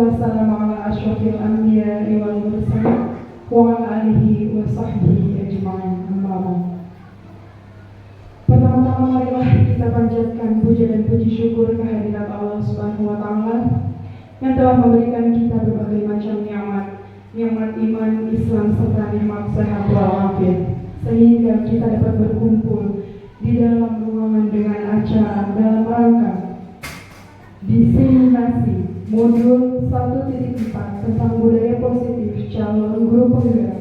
wassalamu ala asyrafil anbiya'i wal mursalin wa ala alihi wa sahbihi ajma'in. Amma ba'd. Pertama-tama marilah kita panjatkan puja dan puji syukur kehadirat Allah Subhanahu wa taala yang telah memberikan kita berbagai macam nikmat iman, Islam serta nikmat sehat walafiat, sehingga kita dapat berkumpul di dalam ruangan dengan acara dalam rangka diseminasi modul 1.4 tentang budaya positif calon guru penggerak.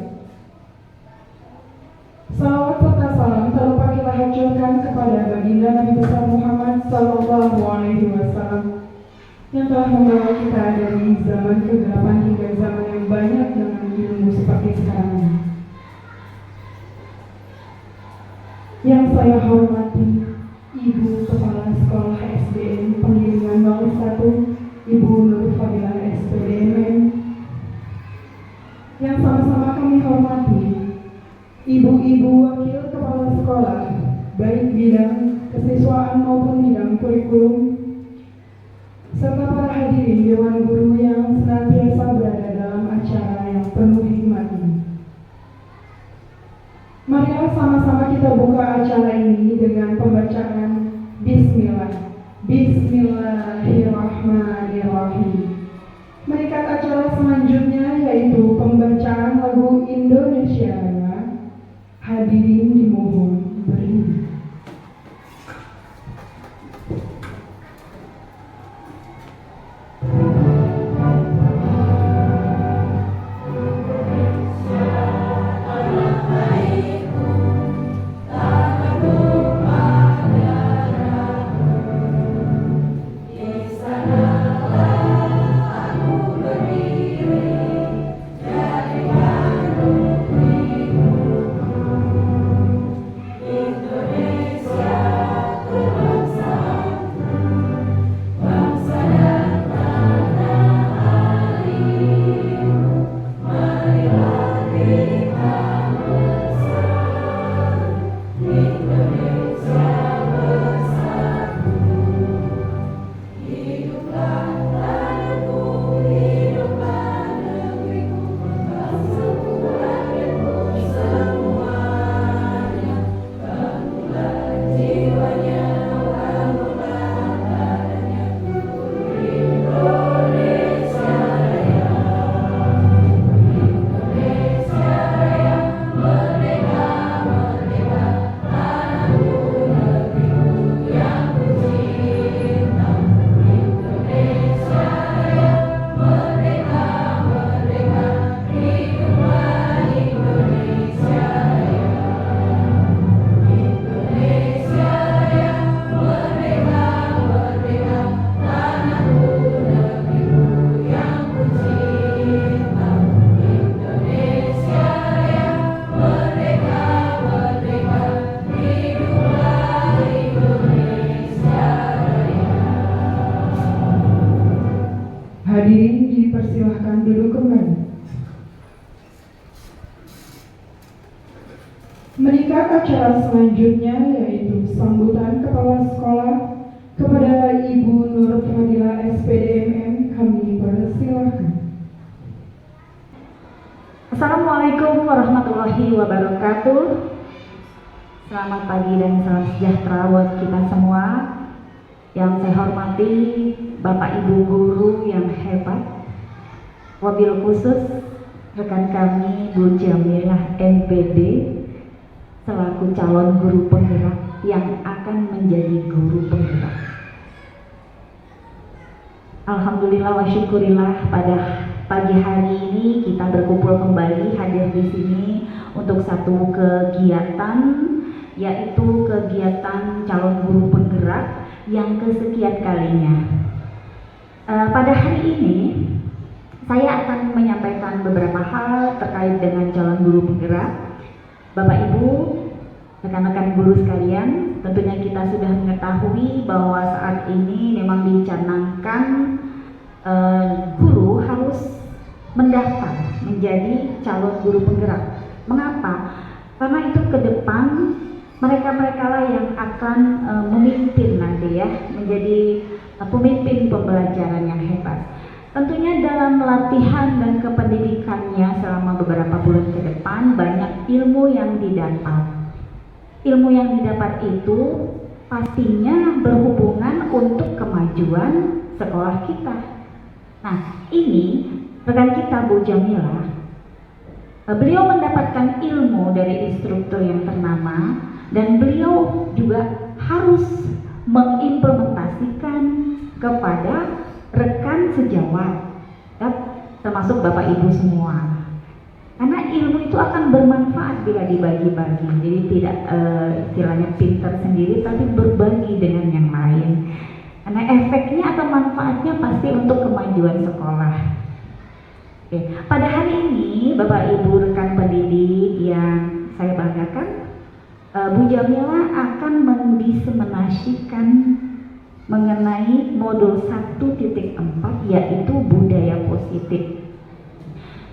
Salawat serta salam tak lupa kita hancurkan kepada baginda Nabi besar Muhammad Sallallahu Alaihi Wasallam yang telah membawa kita dari zaman kegelapan hingga zaman yang banyak dengan ilmu seperti sekarang ini. Yang saya hormati Ibu Kepala Sekolah SDN Penggilingan 01, Ibu Nur Fadilah SPDMM. Yang sama-sama kami hormati Ibu-ibu Wakil Kepala Sekolah, baik bidang kesiswaan maupun bidang kurikulum, serta para hadirin Dewan Guru yang senantiasa berada dalam acara yang penuh hikmat ini. Marilah sama-sama kita buka acara ini dengan pembacaan Bismillah. Bismillahirrahmanirrahim. Merikat acara selanjutnya yaitu pembacaan lagu Indonesia Raya. Hadirin dimohon berdiri. Hadirin dipersilahkan duduk kembali. Merikat acara selanjutnya yaitu sambutan Kepala Sekolah kepada Ibu Nur Fadilah SPDMM. Kami persilahkan. Assalamualaikum warahmatullahi wabarakatuh. Selamat pagi dan salam sejahtera buat kita semua. Yang saya hormati Bapak Ibu Guru yang hebat, wabil khusus rekan kami Bu Jamilah MPD selaku calon guru penggerak yang akan menjadi guru penggerak. Alhamdulillah wa syukurillah, pada pagi hari ini kita berkumpul kembali hadir di sini untuk satu kegiatan, yaitu kegiatan calon guru penggerak yang kesekian kalinya. Pada hari ini saya akan menyampaikan beberapa hal terkait dengan calon guru penggerak. Bapak Ibu, rekan-rekan guru sekalian, tentunya kita sudah mengetahui bahwa saat ini memang dicanangkan guru harus mendaftar menjadi calon guru penggerak. Mengapa? Karena itu ke depan mereka-mereka lah yang akan memimpin nanti ya, menjadi pemimpin pembelajaran yang hebat. Tentunya dalam latihan dan kependidikannya selama beberapa bulan ke depan banyak ilmu yang didapat. Ilmu yang didapat itu pastinya berhubungan untuk kemajuan sekolah kita. Nah, ini rekan kita Bu Jamila, beliau mendapatkan ilmu dari instruktur yang ternama dan beliau juga harus mengimplementasikan kepada rekan sejawat, ya, termasuk Bapak Ibu semua. Karena ilmu itu akan bermanfaat bila dibagi-bagi. Jadi tidak istilahnya pintar sendiri, tapi berbagi dengan yang lain. Karena efeknya atau manfaatnya pasti untuk kemajuan sekolah. Oke. Pada hari ini, Bapak Ibu rekan pendidik yang saya banggakan, Bu Jamila akan mendiseminasikan mengenai modul 1.4, yaitu budaya positif.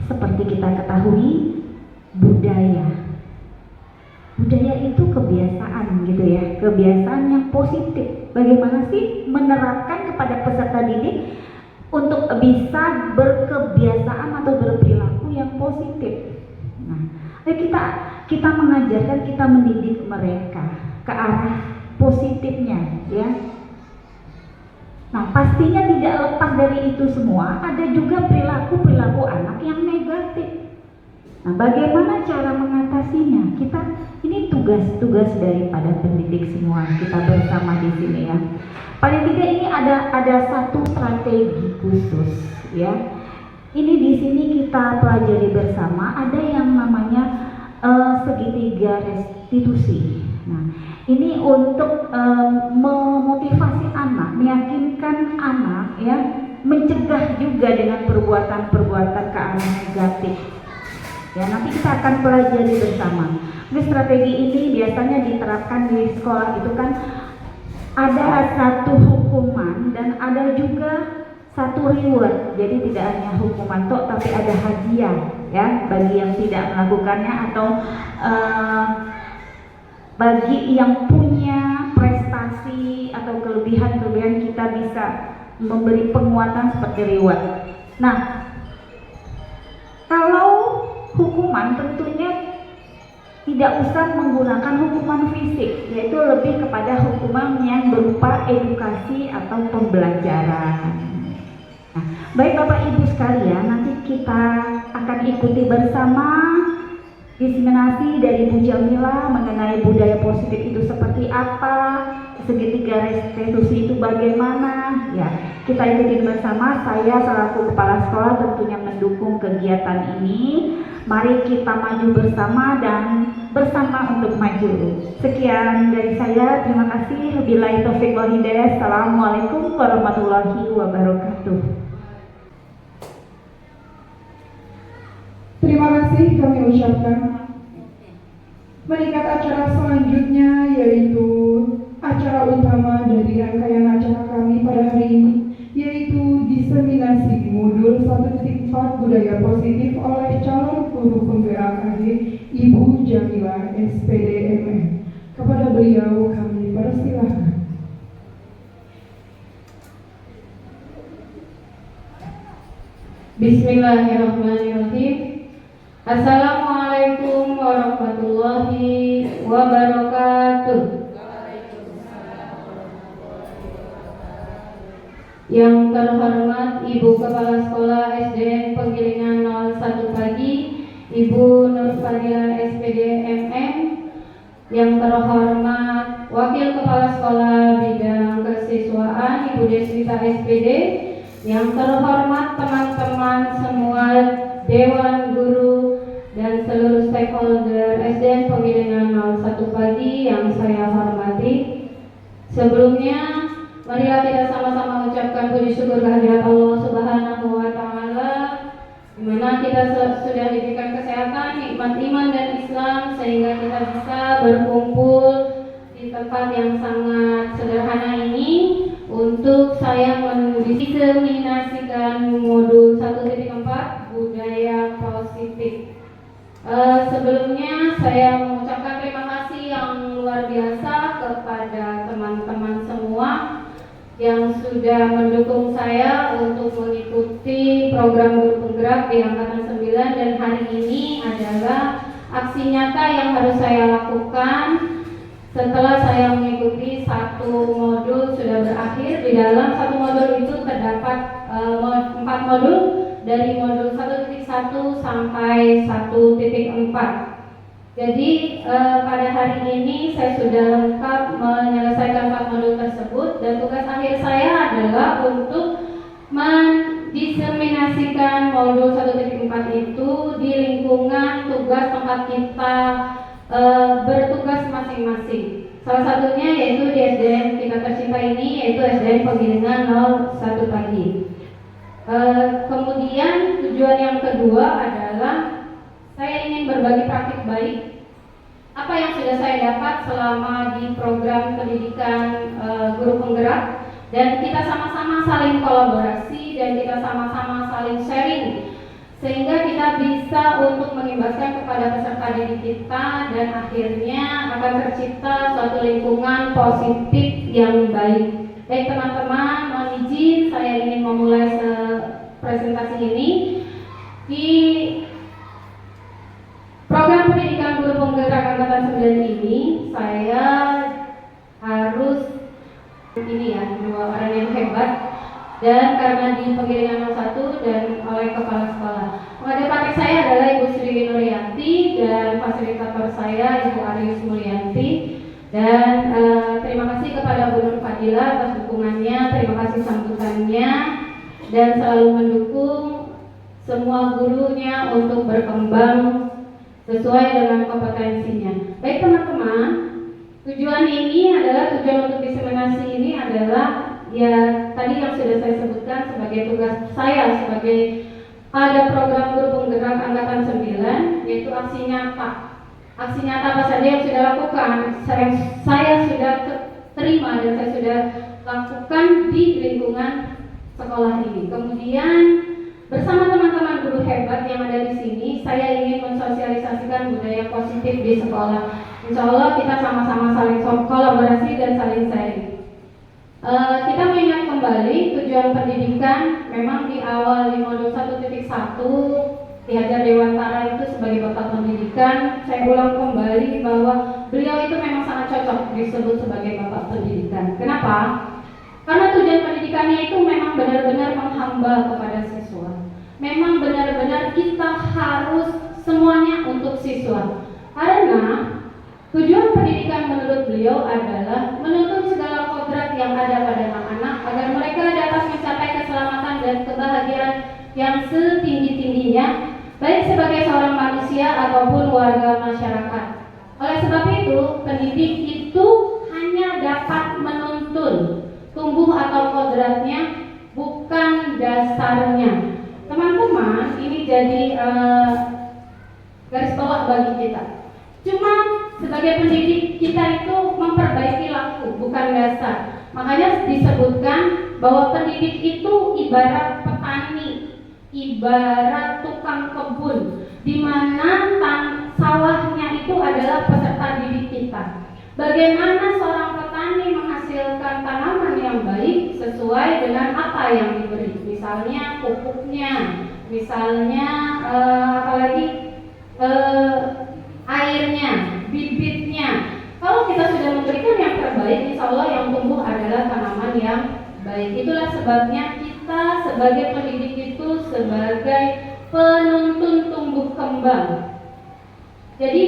Seperti kita ketahui, budaya itu kebiasaan gitu ya, kebiasaan yang positif. Bagaimana sih menerapkan kepada peserta didik untuk bisa berkebiasaan atau berperilaku yang positif? Nah, kita mengajarkan, kita mendidik mereka ke arah positifnya, ya. Nah, pastinya tidak lepas dari itu semua, ada juga perilaku anak yang negatif. Nah, bagaimana cara mengatasinya? Ini tugas daripada pendidik semua, kita bersama di sini ya. Paling tidak ini ada satu strategi khusus ya. Ini di sini kita pelajari bersama, ada yang namanya segitiga restitusi. Nah, ini untuk memotivasi anak, meyakinkan anak ya, mencegah juga dengan perbuatan-perbuatan ke arah negatif. Ya, nanti kita akan pelajari bersama. Jadi strategi ini biasanya diterapkan di sekolah itu kan ada satu hukuman dan ada juga satu reward. Jadi tidak hanya hukuman toh, tapi ada hadiah ya bagi yang tidak melakukannya atau bagi yang punya prestasi atau kelebihan kita bisa memberi penguatan seperti reward. Nah, kalau hukuman tentunya tidak usah menggunakan hukuman fisik, yaitu lebih kepada hukuman yang berupa edukasi atau pembelajaran. Nah, baik Bapak Ibu sekalian, nanti kita akan ikuti bersama diseminasi dari Bu Jamila mengenai budaya positif itu seperti apa, segitiga restitusi itu bagaimana. Ya, kita ikuti bersama. Saya selaku kepala sekolah tentunya mendukung kegiatan ini. Mari kita maju bersama dan bersama untuk maju. Sekian dari saya, terima kasih. Wabillahi taufiq wal hidayah. Assalamualaikum warahmatullahi wabarakatuh. Terima kasih kami ucapkan. Meningkat acara selanjutnya yaitu acara utama dari rangkaian acara kami pada hari ini, yaitu diseminasi modul 1.4 budaya positif oleh calon guru penggerak AG Ibu Jamila SPD MM. Kepada beliau kami persilahkan. Bismillahirrahmanirrahim. Assalamualaikum warahmatullahi wabarakatuh. Yang terhormat Ibu Kepala Sekolah SDN Penggilingan 01 Pagi, Ibu Nur Fadila SPD MM. Yang terhormat Wakil Kepala Sekolah Bidang Kesiswaan, Ibu Deswita SPD. Yang terhormat teman-teman semua Dewan Guru dan seluruh stakeholder SDN Penggilingan 01 Pagi yang saya hormati. Sebelumnya, marilah kita sama-sama mengucapkan puji syukur kehadirat Allah Subhanahu wa Ta'ala, di mana kita sudah diberikan kesehatan, nikmat iman dan Islam, sehingga kita bisa berkumpul di tempat yang sangat sederhana ini untuk saya mendiseminasikan modul 1.4 budaya positif. Sebelumnya saya mengucapkan terima kasih yang luar biasa kepada teman-teman semua yang sudah mendukung saya untuk mengikuti program guru penggerak di Angkatan 9, dan hari ini adalah aksi nyata yang harus saya lakukan setelah saya mengikuti satu modul sudah berakhir. Di dalam satu modul itu terdapat 4 modul dari modul 1.1 sampai 1.4. Jadi pada hari ini saya sudah lengkap menyelesaikan 4 modul tersebut, dan tugas akhir saya adalah untuk mendiseminasikan modul 1.4 itu di lingkungan tugas tempat kita bertugas masing-masing. Salah satunya yaitu di SDN kita tercinta ini, yaitu SDN Penggilingan 01 Pagi. Kemudian tujuan yang kedua adalah saya ingin berbagi praktik baik apa yang sudah saya dapat selama di program pendidikan guru penggerak, dan kita sama-sama saling kolaborasi dan kita sama-sama saling sharing sehingga kita bisa untuk mengimbaskan kepada peserta didik kita, dan akhirnya akan tercipta suatu lingkungan positif yang baik. Baik teman-teman, mohon izin saya ingin memulai presentasi ini. Di program pendidikan guru penggerak Angkatan 9 ini saya harus dua orang yang hebat, dan karena di Penggilingan 01 dan oleh kepala sekolah. Pengajar praktik saya adalah Ibu Sri Nuryanti dan fasilitator saya Ibu Arius Mulyanti. Dan terima kasih kepada Bu Nur Fadila atas dukungannya, terima kasih sambutannya, dan selalu mendukung semua gurunya untuk berkembang sesuai dengan kompetensinya. Baik teman-teman, tujuan untuk diseminasi ini adalah ya tadi yang sudah saya sebutkan sebagai tugas saya sebagai pada program guru penggerak Angkatan 9, yaitu aksi nyata. Aksi nyata apa saja yang sudah lakukan, saya sudah terima dan saya sudah lakukan di lingkungan sekolah ini. Kemudian bersama teman-teman guru hebat yang ada di sini, saya ingin mensosialisasikan budaya positif di sekolah. Insya Allah kita sama-sama saling kolaborasi dan saling sharing. Kita mengingat kembali tujuan pendidikan. Memang di awal di modul 1.1 Ki Hajar Dewantara itu sebagai bapak pendidikan, saya ulang kembali bahwa beliau itu memang sangat cocok disebut sebagai bapak pendidikan. Kenapa? Karena tujuan pendidikannya itu memang benar-benar menghamba kepada siswa. Memang benar-benar kita harus semuanya untuk siswa. Karena tujuan pendidikan menurut beliau adalah menuntun segala kodrat yang ada pada anak-anak agar mereka dapat mencapai keselamatan dan kebahagiaan yang setinggi-tingginya, baik sebagai seorang manusia ataupun warga masyarakat. Oleh sebab itu, pendidik itu hanya dapat menuntun tumbuh atau kodratnya, bukan dasarnya. Teman-teman, ini jadi garis bawah bagi kita. Cuma sebagai pendidik kita itu memperbaiki laku, bukan dasar. Makanya disebutkan bahwa pendidik itu ibarat petani, ibarat tukang kebun, di mana sawahnya itu adalah peserta didik kita. Bagaimana seorang petani menghasilkan tanaman yang baik sesuai dengan apa yang diberi, misalnya pupuknya, misalnya airnya, bibitnya. Kalau kita sudah memberikan yang terbaik, insya Allah yang tumbuh adalah tanaman yang baik. Itulah sebabnya kita sebagai pendidik itu sebagai penuntun tumbuh kembang. Jadi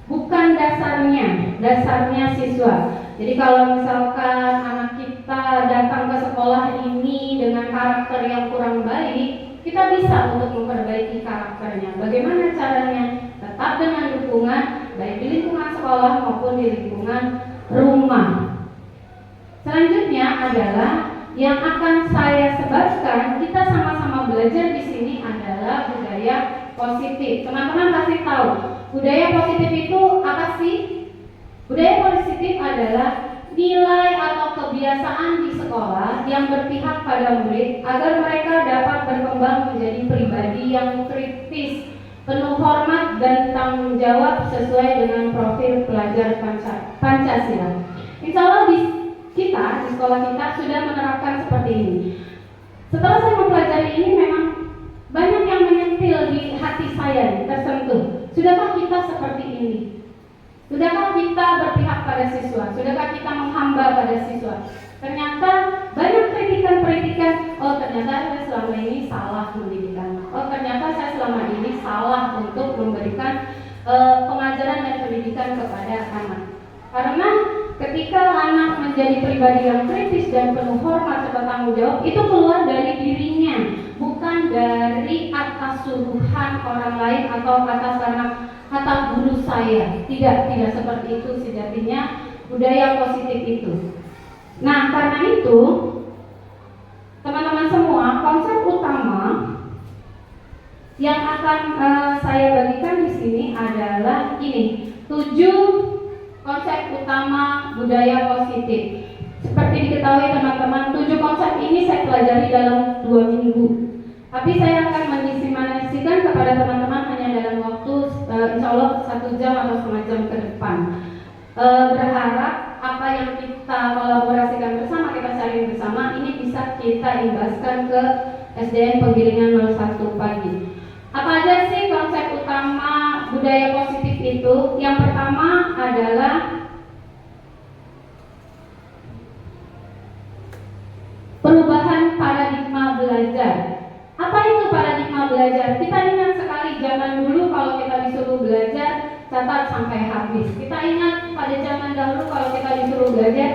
bukan dasarnya siswa. Jadi kalau misalkan anak kita datang ke sekolah ini dengan karakter yang kurang baik, kita bisa untuk memperbaiki karakternya. Bagaimana caranya? Tetap dengan dukungan, baik di lingkungan sekolah maupun di lingkungan rumah. Selanjutnya adalah yang akan saya sebarkan, kita sama-sama belajar di sini adalah budaya positif. Teman-teman pasti tahu, budaya positif itu apa sih? Budaya positif adalah nilai atau kebiasaan di sekolah yang berpihak pada murid agar mereka dapat berkembang menjadi pribadi yang kritis, penuh hormat dan tanggung jawab sesuai dengan profil pelajar Pancasila. Insya Allah kita kita di sekolah kita sudah menerapkan seperti ini. Setelah saya mempelajari ini memang banyak yang menyentil di hati saya, tersentuh. Sudahkah kita seperti ini? Sudahkah kita berpihak pada siswa? Sudahkah kita menghamba pada siswa? Ternyata banyak kritikan-kritikan, oh ternyata saya selama ini salah mendidikan. Oh ternyata saya selama ini salah untuk memberikan pengajaran dan pendidikan kepada anak. Karena ketika anak menjadi pribadi yang kritis dan penuh hormat serta tanggung jawab, itu keluar dari dirinya, bukan dari atas suruhan orang lain atau atas karena kata guru saya. Tidak seperti itu sejatinya budaya positif itu. Nah, karena itu teman-teman semua, konsep utama yang akan saya bagikan di sini adalah ini, 7 konsep utama budaya positif. Seperti diketahui teman-teman, 7 konsep ini saya pelajari dalam 2 minggu. Tapi saya akan mendiseminasikan kepada teman-teman hanya dalam waktu insya Allah 1 jam atau setengah jam ke depan. Berharap apa yang kita kolaborasikan bersama, kita sharing bersama, ini bisa kita imbaskan ke SDN Penggilingan 01 pagi. Apa aja sih konsep utama budaya positif itu? Yang pertama adalah perubahan paradigma belajar. Apa itu paradigma belajar? Kita ingat sekali zaman dulu kalau kita disuruh belajar, catat sampai habis. Kita ingat pada zaman dahulu kalau kita disuruh belajar,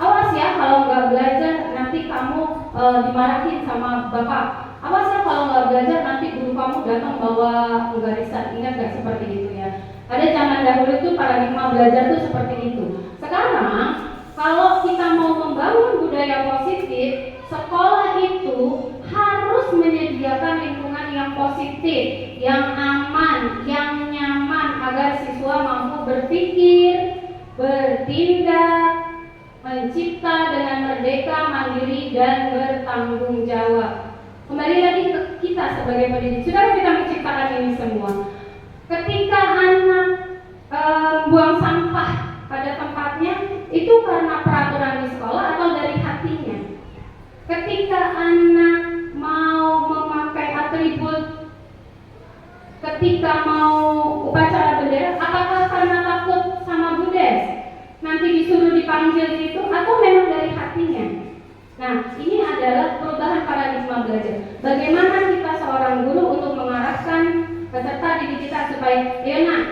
awas ya kalau nggak belajar nanti kamu dimarahin sama bapak. Awas ya kalau nggak belajar nanti guru kamu datang bawa garisan. Ingat nggak seperti itu ya? Pada zaman dahulu itu paradigma belajar itu seperti itu. Sekarang kalau kita mau membangun budaya positif, sekolah itu harus menyediakan lingkungan yang positif, yang aman, yang nyaman agar siswa mampu berpikir, bertindak, mencipta dengan merdeka, mandiri, dan bertanggung jawab. Kembali lagi ke kita sebagai pendidik, sudah kita menciptakan ini semua. Ketika anak buang sampah pada tempatnya, itu karena peraturan di sekolah atau dari hatinya. Ketika anak mau memakai atribut, ketika mau upacara bendera, apakah karena takut sama Budes? Nanti disuruh dipanggil itu, atau memang dari hatinya? Nah, ini adalah perubahan paradigma belajar. Bagaimana kita seorang guru untuk mengarahkan peserta didik kita supaya, ya nak,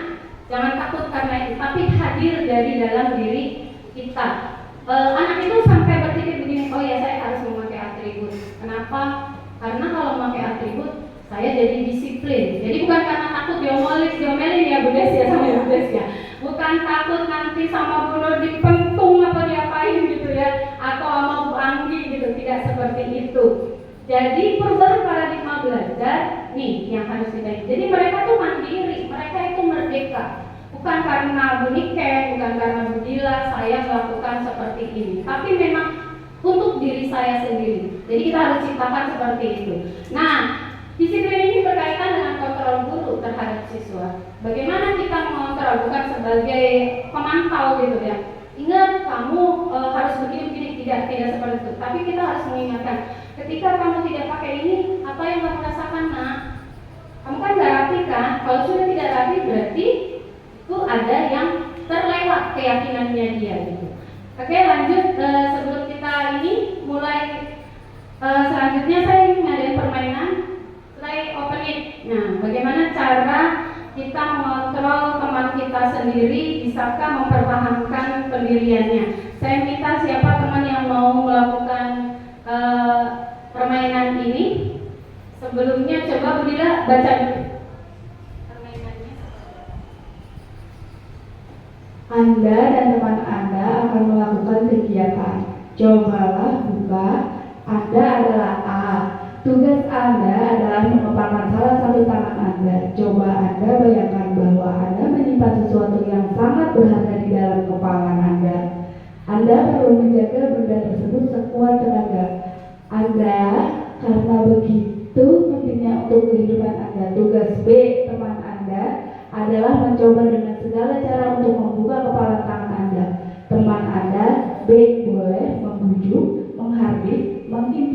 jangan takut karena itu, tapi hadir dari dalam diri kita. Anak itu sampai berpikir begini, oh ya saya harus memakai atribut. Kenapa? Karena kalau memakai atribut saya jadi disiplin. Jadi bukan karena takut diomelin ya Budes ya sama Budes ya. Bukan takut nanti sama Bu Nur dipentung apa diapain gitu ya, atau sama Bu Anggi gitu. Tidak seperti itu. Jadi perubahan paradigma belajar nih yang harus kita. Jadi mereka tuh mandiri, mereka itu merdeka. Bukan karena Bu Niken, bukan karena Bu Dila saya melakukan seperti ini, tapi memang untuk diri saya sendiri. Jadi kita harus ciptakan seperti itu. Nah, disiplin ini berkaitan dengan kontrol guru terhadap siswa. Bagaimana kita mengontrol, bukan sebagai pemantau gitu ya. Ingat kamu harus begini-begini, tidak seperti itu. Tapi kita harus mengingatkan, ketika kamu tidak pakai ini, apa yang kamu rasakan nak? Kamu kan nggak rapi kan? Kalau sudah tidak rapi berarti itu ada yang terlewat keyakinannya dia gitu. Oke, lanjut sebelum kita ini mulai selanjutnya saya ingin ngadain permainan play open it. Nah, bagaimana cara kita mengontrol teman kita sendiri, bisakah mempertahankan pendiriannya? Saya minta siapa teman yang mau melakukan permainan ini. Sebelumnya coba Bu Dila baca dulu permainannya. Anda dan teman Anda akan melakukan kegiatan. Cobalah buka. Anda adalah A. Tugas Anda adalah mengepalkan salah satu tangan Anda. Coba Anda bayangkan bahwa Anda menyimpan sesuatu yang sangat berharga di dalam kepalan Anda. Anda perlu menjaga benda tersebut sekuat tenaga Anda karena begitu pentingnya untuk kehidupan Anda. Tugas B teman Anda adalah mencoba dengan segala cara untuk membuka kepalan tangan Anda. Teman Anda B boleh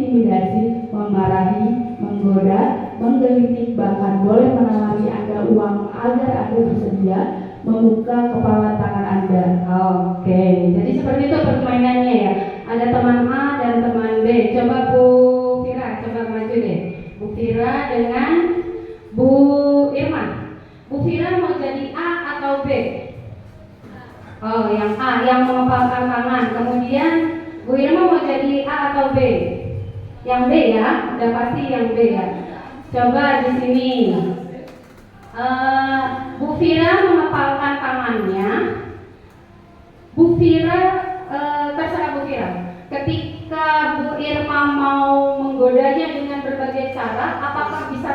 mengintimidasi, memarahi, menggoda, menggelitik, bahkan boleh menawari Anda uang agar Anda bersedia membuka kepala tangan Anda. Oke, jadi seperti itu permainannya ya. Ada teman A dan teman B. Coba Bu Fira, coba maju deh. Bu Fira dengan Bu Irma. Bu Fira mau jadi A atau B? Oh, yang A, yang mengepalkan tangan. Kemudian Bu Irma mau jadi A atau B? Yang B ya, udah pasti yang B ya. Coba di sini. Bu Fira mengepalkan tangannya. Bu Fira, terserah Bu Fira. Ketika Bu Irma mau menggodanya dengan berbagai cara, apakah bisa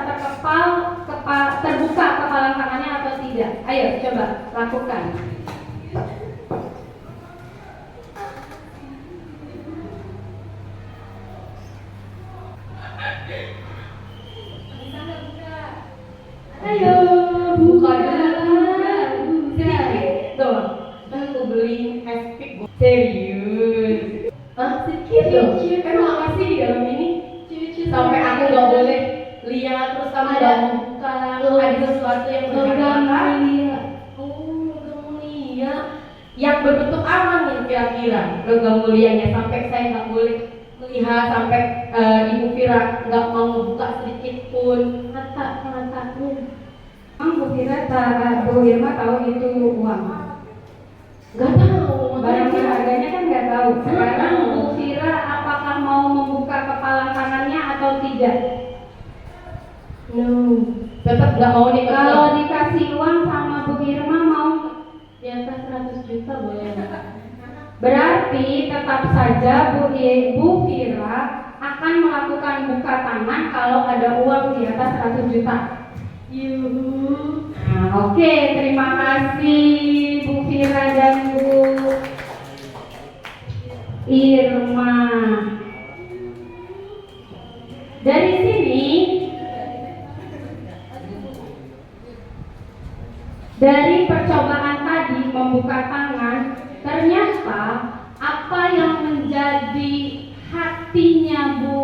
terbuka kepala tangannya atau tidak? Ayo coba lakukan. Ayo buka dulu. Sedikit dong. Aku beli es pick. Serius. Sedikit dong. Kan makasih di dalam ini. Sampai aku nggak boleh lihat, terus kamu nggak mau buka. Ada sesuatu yang berharga. Logam mulia. Yang berbentuk apa nih kira-kira logam mulianya, sampai saya nggak boleh lihat, sampai Ibu Fira nggak mau buka sedikit pun. Bu Fira, Bu Irma tahu itu uang? Nggak tahu. Barang berharganya kan nggak tahu. Sekarang Bu Fira apakah mau membuka kepala tangannya atau tidak? No. Tetap nggak mau nih. Kalau dikasih uang sama Bu Irma mau di atas 100 juta boleh nggak? Berarti tetap saja Bu Fira akan melakukan buka tangan kalau ada uang di atas 100 juta. Nah, oke, terima kasih Bu Fira dan Bu Irma. Dari sini, dari percobaan tadi membuka tangan, ternyata apa yang menjadi hatinya Bu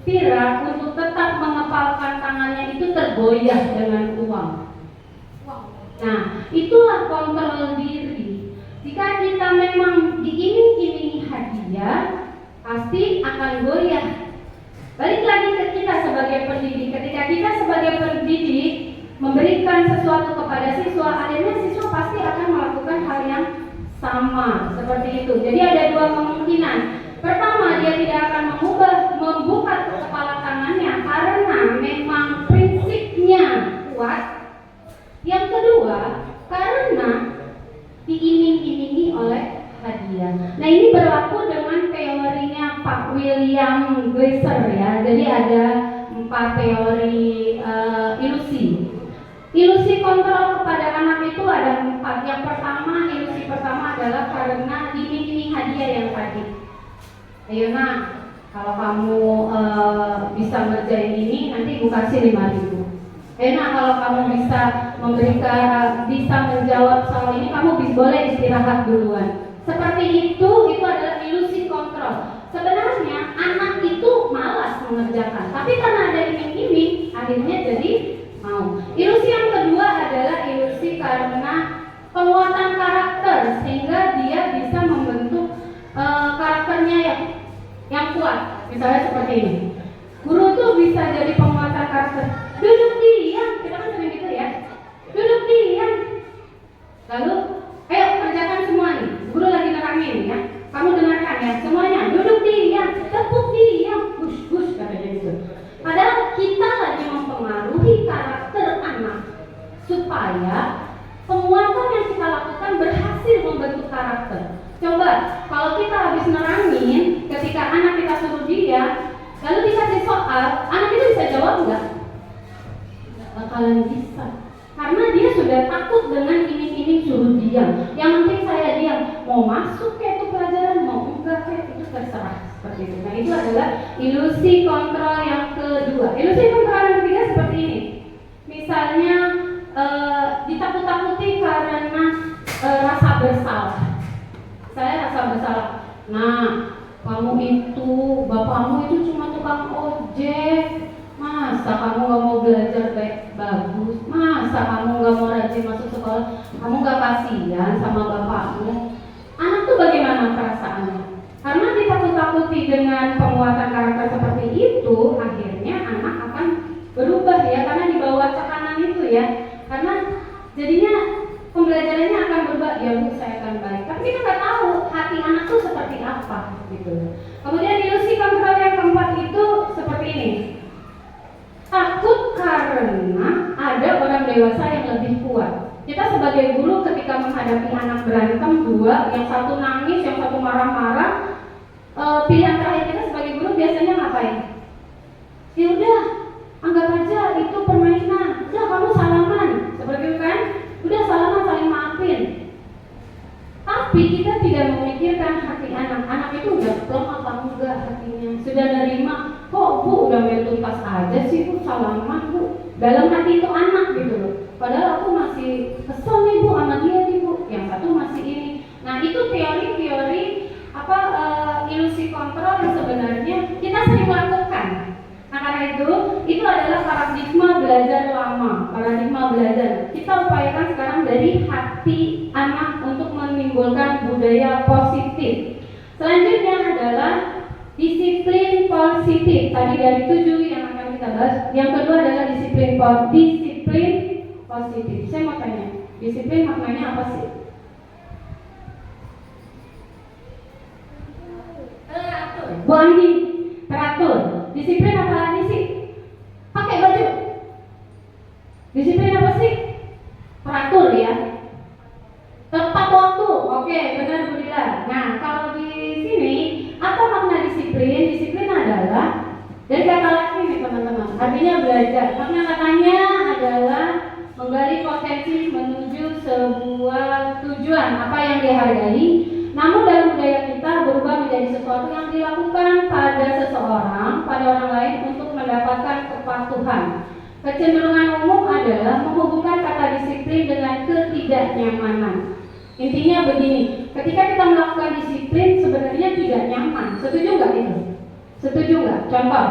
Fira untuk tetap mengepalkan tangannya itu tergoyah dengan uang. Nah, itulah kontrol diri. Jika kita memang diiming-imingi hadiah, pasti akan goyah. Balik lagi ke kita sebagai pendidik. Ketika kita sebagai pendidik memberikan sesuatu kepada siswa, akhirnya siswa pasti akan melakukan hal yang sama seperti itu. Jadi ada dua kemungkinan. Pertama, dia tidak akan membuka kepala tangannya karena memang prinsipnya kuat. Yang kedua, karena diiming-imingi oleh hadiah. Nah, ini berlaku dengan teorinya Pak William Glasser ya. Jadi ada 4 teori ilusi. Ilusi kontrol kepada anak itu ada 4. Yang pertama, ilusi pertama adalah karena diiming-imingi hadiah yang tadi. Ayo nak, kalau kamu bisa ngerjain ini, nanti gue kasih 5.000. Ayo nak, kalau kamu bisa menjawab soal ini, kamu boleh istirahat duluan. Seperti itu adalah ilusi kontrol. Sebenarnya anak itu malas mengerjakan, tapi karena ada iming-iming, akhirnya jadi mau. Ilusi yang kedua adalah ilusi karena penguatan karakter, sehingga dia bisa membentuk karakternya yang kuat. Misalnya seperti ini, guru tuh bisa jadi penguatan karakter. Duduk diam, kita kan sering gitu ya. Duduk diam. Lalu, ayo kerjakan semua nih. Guru lagi nerangin ya. Kamu dengarkan ya semuanya. Duduk diam, tepuk diam, push katanya gitu. Padahal kita lagi mempengaruhi karakter anak supaya penguatan yang kita lakukan berhasil membentuk karakter. Coba kalau kita habis nerangin, ketika anak kita suruh diam, lalu dikasih soal, anak itu bisa jawab nggak? Bakalan bisa, karena dia sudah takut dengan iming-iming suruh diam. Yang penting saya diam, mau masuk kayak itu pelajaran, mau enggak kayak itu terserah, seperti itu. Nah, itu adalah ilusi kontrol yang kedua. Ilusi kontrol yang ketiga seperti ini. Misalnya ditakut-takuti karena rasa bersalah. Saya rasa bersalah. Nah, kamu itu, bapakmu itu cuma tukang ojek, masa kamu gak mau belajar bagus, masa kamu gak mau rajin masuk sekolah, kamu gak kasihan sama bapakmu. Anak tuh bagaimana perasaannya? Karena ditakut-takuti dengan penguatan karakter seperti itu, akhirnya anak akan berubah ya, karena dibawa tekanan itu ya. Karena jadinya pembelajarannya akan berubah, ya Bu saya akan baik. Tapi kita nggak tahu hati anak tuh seperti apa gitu. Kemudian ilusi kontrol yang keempat itu seperti ini. Takut karena ada orang dewasa yang lebih kuat. Kita sebagai guru ketika menghadapi anak berantem dua, yang satu nangis, yang satu marah-marah, pilihan terakhir kita sebagai guru biasanya ngapain? Ya udah, anggap aja itu permainan. Udah kamu salaman, seperti itu kan? Udah salaman saling maafin. Tapi kita tidak memikirkan hati anak. Anak itu udah plong apa enggak hatinya? Sudah nerima, kok Bu udah main tuntas aja sih Bu salaman Bu. Dalam hati itu anak gitu loh. Padahal aku masih kesel nih Bu sama dia nih Bu. Yang satu masih ini. Nah itu teori-teori ilusi kontrol yang sebenarnya kita sering lakukan. Nah karena itu adalah paradigma belajar lama. Paradigma belajar. Kita upayakan sekarang dari hati anak untuk menimbulkan budaya positif. Selanjutnya adalah disiplin positif. Tadi dari 7 yang akan kita bahas. Yang kedua adalah disiplin positif. Saya mau tanya, disiplin maknanya apa sih? Teratur. Bu Andi, teratur. Disiplin apa lagi sih? Pakai baju. Disiplin apa sih? Teratur ya. Tepat waktu. Oke, benar Bu Dila. Nah, kalau di sini apa makna disiplin? Disiplin adalah dari kata Latin nih teman-teman. Artinya belajar. Makna katanya adalah menggali potensi menuju sebuah tujuan apa yang dihargai. Namun dalam budaya kita berubah menjadi sesuatu yang dilakukan pada seseorang, pada orang lain untuk mendapatkan kepatuhan. Kecenderungan umum adalah menghubungkan kata disiplin dengan ketidaknyamanan. Intinya begini, ketika kita melakukan disiplin sebenarnya tidak nyaman. Setuju nggak itu? Setuju nggak? Contoh,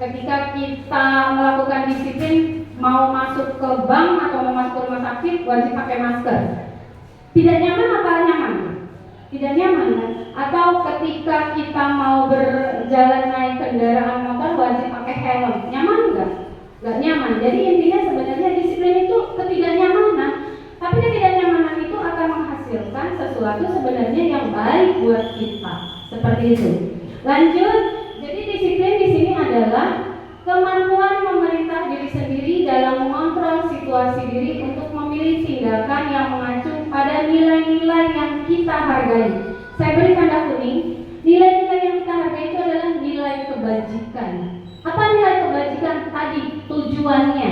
ketika kita melakukan disiplin, mau masuk ke bank atau mau masuk ke rumah sakit wajib pakai masker. Tidak nyaman apa nyaman? Tidak nyaman kan? Atau ketika kita mau berjalan naik kendaraan motor wajib pakai helm. Nyaman nggak? Nggak nyaman. Jadi intinya sebenarnya disiplin itu ketidaknyamanan. Tapi ketidaknyamanan itu akan menghasilkan sesuatu sebenarnya yang baik buat kita. Seperti itu. Lanjut. Jadi disiplin di sini adalah kemampuan memerintah diri sendiri dalam mengontrol situasi diri untuk memilih tindakan yang mengacu pada nilai-nilai yang kita hargai. Saya beri tanda kuning. Nilai-nilai yang kita hargai itu adalah nilai kebajikan. Apa nilai kebajikan? Tadi tujuannya.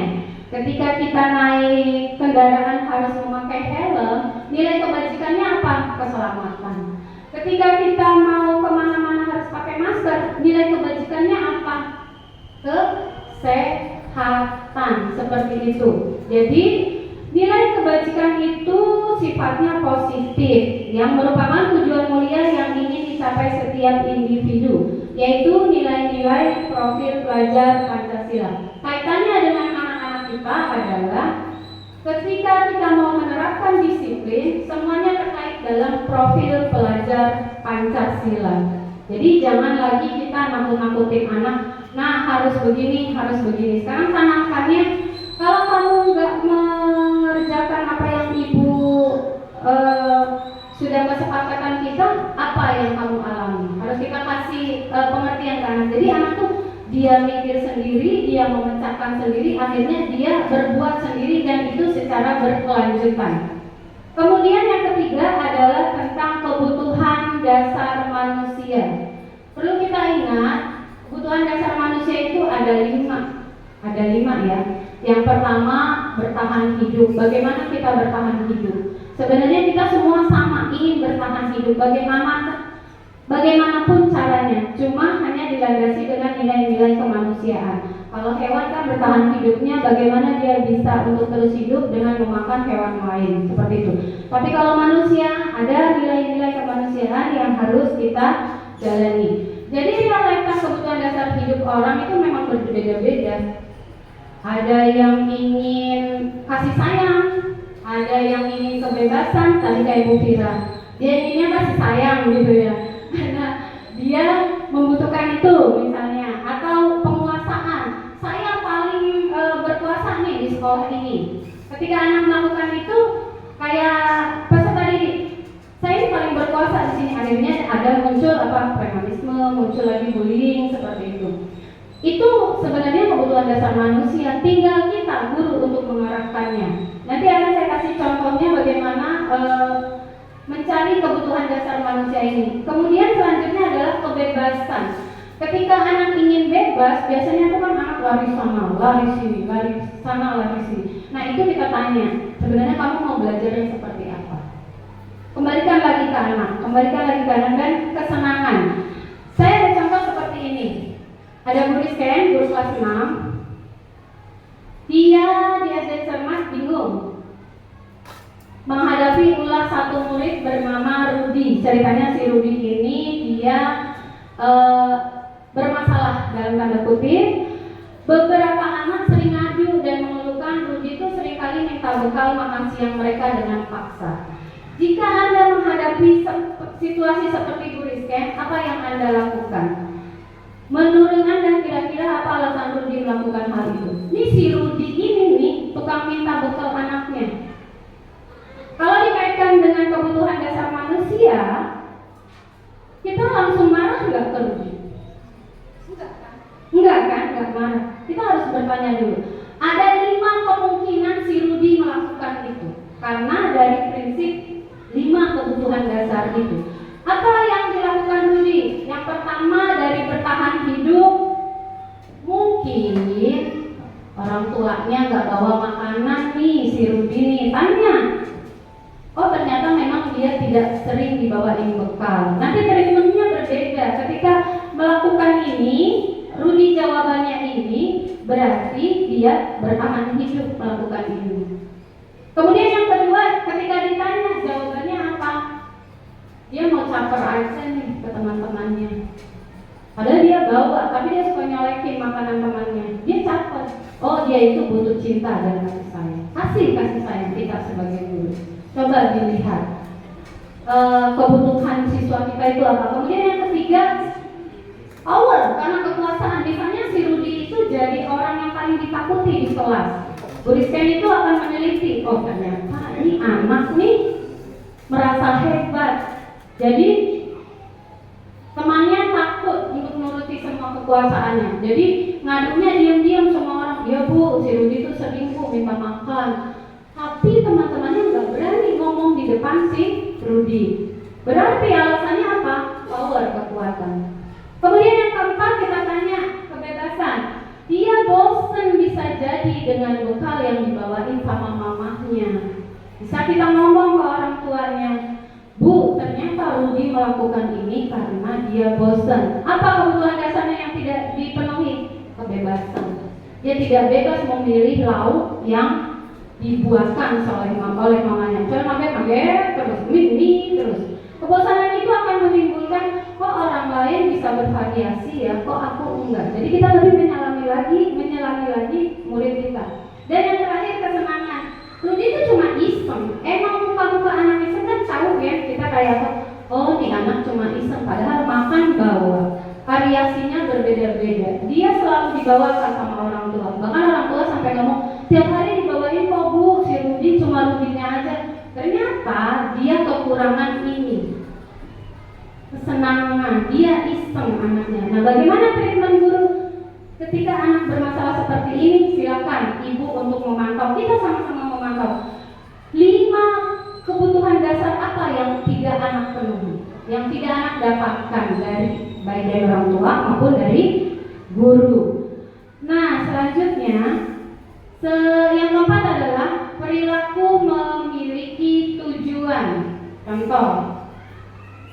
Ketika kita naik kendaraan harus memakai helm, nilai kebajikannya apa? Keselamatan. Ketika kita mau kemana-mana harus pakai masker, nilai kebajikannya apa? Kesehatan. Seperti itu. Jadi nilai kebajikan itu sifatnya positif, yang merupakan tujuan mulia yang ingin dicapai setiap individu, yaitu nilai-nilai profil pelajar Pancasila. Kaitannya dengan anak-anak kita adalah ketika kita mau menerapkan disiplin, semuanya terkait dalam profil pelajar Pancasila. Jadi jangan lagi kita nakut-nakutin anak, nah harus begini, harus begini. Sekarang tanamkannya, kalau kamu nggak mengerjakan apa yang ibu sudah kesepakatan kita, apa yang kamu alami? Harus kita kasih pengertian ke anak. Jadi anak tuh dia mikir sendiri, dia memecahkan sendiri, akhirnya dia berbuat sendiri dan itu secara berkelanjutan. Kemudian yang ketiga adalah tentang kebutuhan dasar manusia. Perlu kita ingat, kebutuhan dasar manusia itu ada 5. Ada 5 ya. Yang pertama, bertahan hidup. Bagaimana kita bertahan hidup? Sebenarnya kita semua sama ingin bertahan hidup. Bagaimanapun caranya, cuma hanya dilandasi dengan nilai-nilai kemanusiaan. Kalau hewan kan bertahan hidupnya, bagaimana dia bisa untuk terus hidup dengan memakan hewan lain, seperti itu. Tapi kalau manusia, ada nilai-nilai kemanusiaan yang harus kita jalani. Jadi realitas kebutuhan dasar hidup hidup orang itu memang berbeda-beda. Ada yang ingin kasih sayang, ada yang ingin kebebasan, tadi kayak Bu Fira. Dia inginnya kasih sayang gitu ya. Karena dia membutuhkan itu misalnya, atau penguasaan. Saya paling berkuasa nih di sekolah ini. Ketika anak melakukan itu, kayak peserta didik, saya ini paling berkuasa di sini. Akhirnya ada muncul premanisme, muncul lagi bullying seperti itu. Itu sebenarnya kebutuhan dasar manusia, tinggal kita guru untuk mengarahkannya. Nanti akan saya kasih contohnya bagaimana mencari kebutuhan dasar manusia ini. Kemudian selanjutnya adalah kebebasan. Ketika anak ingin bebas, biasanya itu kan anak lari sana, lari sini, lari sana, lari sini. Nah itu kita tanya, sebenarnya kamu mau belajar yang seperti apa? Kembalikan lagi ke anak dan kesenangan. Saya ada contoh seperti ini. Ada guru SKN, guru kelas 6. Dia di SD Cermat bingung menghadapi ulah satu murid bernama Rudi. Ceritanya si Rudi ini dia bermasalah dalam tanda kutip. Beberapa anak sering ngadu dan mengeluhkan Rudi itu seringkali minta bekal makan siang mereka dengan paksa. Jika Anda menghadapi situasi seperti guru SKN, apa yang Anda lakukan? Menurut Anda kira-kira apa alasan Rudi melakukan hal itu? Ini si Rudi ini nih tukang minta bekal anaknya. Kalau dikaitkan dengan kebutuhan dasar manusia, kita langsung marah nggak ke Rudi? Enggak kan? Enggak marah. Kita harus bertanya dulu. Ada 5 kemungkinan si Rudi melakukan itu. Karena dari prinsip 5 kebutuhan dasar itu. Apa yang dilakukan Rudi? Yang pertama dari bertahan hidup, mungkin orang tuanya nggak bawa makanan nih si Rudi nih, tanya. Oh ternyata memang dia tidak sering dibawain bekal. Nanti treatmentnya berbeda. Ketika melakukan ini, Rudi jawabannya ini, berarti dia bertahan hidup melakukan ini. Kemudian yang kedua, ketika ditanya jawabannya apa? Dia mau caper aja nih ke teman-temannya. Padahal dia bawa, tapi dia suka nyolekin makanan temannya. Dia caper. Oh dia itu butuh cinta dan kasih sayang. Kasih sayang kita sebagai guru. Coba dilihat kebutuhan siswa kita itu apa. Kemudian yang ketiga, power, karena kekuasaan. Misalnya si Rudi itu jadi orang yang paling ditakuti di kelas. Guru SKN itu akan meneliti, oh ternyata ini anak nih merasa hebat. Jadi temannya takut untuk menuruti semua kekuasaannya. Jadi ngadunya diam-diam sama orang. Ya Bu, si Rudi itu sering Bu minta makan. Tapi teman-temannya nggak berani ngomong di depan si Rudi. Berarti alasannya apa? Power, kekuatan. Kemudian yang keempat kita tanya kebebasan. Dia bosen bisa jadi dengan bekal yang dibawain sama mamahnya. Bisa kita ngomong ke orang tuanya, Bu, ternyata Rudi melakukan ini karena dia bosan. Apa kebutuhan dasarnya yang tidak dipenuhi? Kebebasan. Dia tidak bebas memilih lauk yang dibuatkan oleh mamanya. Misalnya mager terus, mie terus. Kebosanan itu akan menimbulkan, kok orang lain bisa bervariasi ya, kok aku enggak. Jadi kita lebih menyelami lagi murid kita. Dan yang terakhir kesenangan. Rudi itu cuma iseng. Emang muka-muka anak iseng kan tahu ya, kita kayak oh nih anak cuma iseng, padahal makan bawa. Variasinya berbeda-beda. Dia selalu dibawakan sama orang tua. Bahkan orang tua sampai ngomong, tiap hari dibawain kok Bu, si Rudi cuma Rudinya aja. Ternyata dia kekurangan ini, kesenangan, dia iseng anaknya. Nah bagaimana treatment guru ketika anak bermasalah seperti ini? Silakan ibu untuk memantau, kita sama-sama memantau 5 kebutuhan dasar apa yang tidak anak penuhi, yang tidak anak dapatkan baik dari orang tua maupun dari guru. Nah selanjutnya yang keempat adalah perilaku memiliki tujuan. Contoh,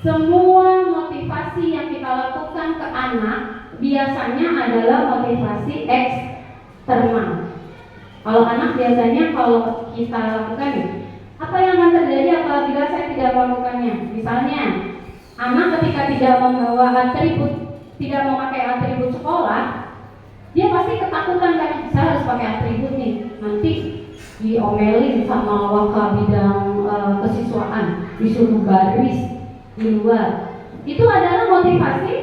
semua motivasi yang kita lakukan ke anak biasanya adalah motivasi eksternal. Kalau anak biasanya kalau kita lakukan, apa yang akan terjadi apabila saya tidak melakukannya? Misalnya, anak ketika tidak membawa atribut, tidak memakai atribut sekolah, pasti ketakutan kan, saya harus pakai atribut nih, nanti diomelin sama wakil bidang kesiswaan, disuruh baris di luar. Itu adalah motivasi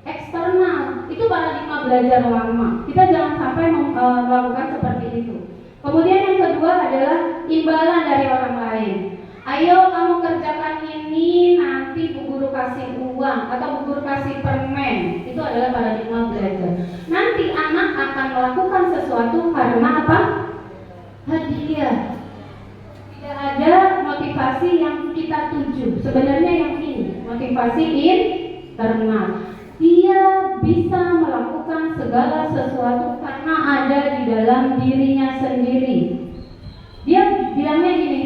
eksternal, itu paradigma belajar lama. Kita jangan sampai melakukan seperti itu. Kemudian yang kedua adalah imbalan dari orang lain. Ayo kamu kerjakan ini, nanti bu guru kasih uang atau bu guru kasih permen. Itu adalah paradigma belajar. Nanti anak akan melakukan sesuatu karena apa? Hadiah. Tidak ada motivasi yang kita tuju. Sebenarnya yang ini motivasi internal. Dia bisa melakukan segala sesuatu karena ada di dalam dirinya sendiri. Dia bilangnya gini,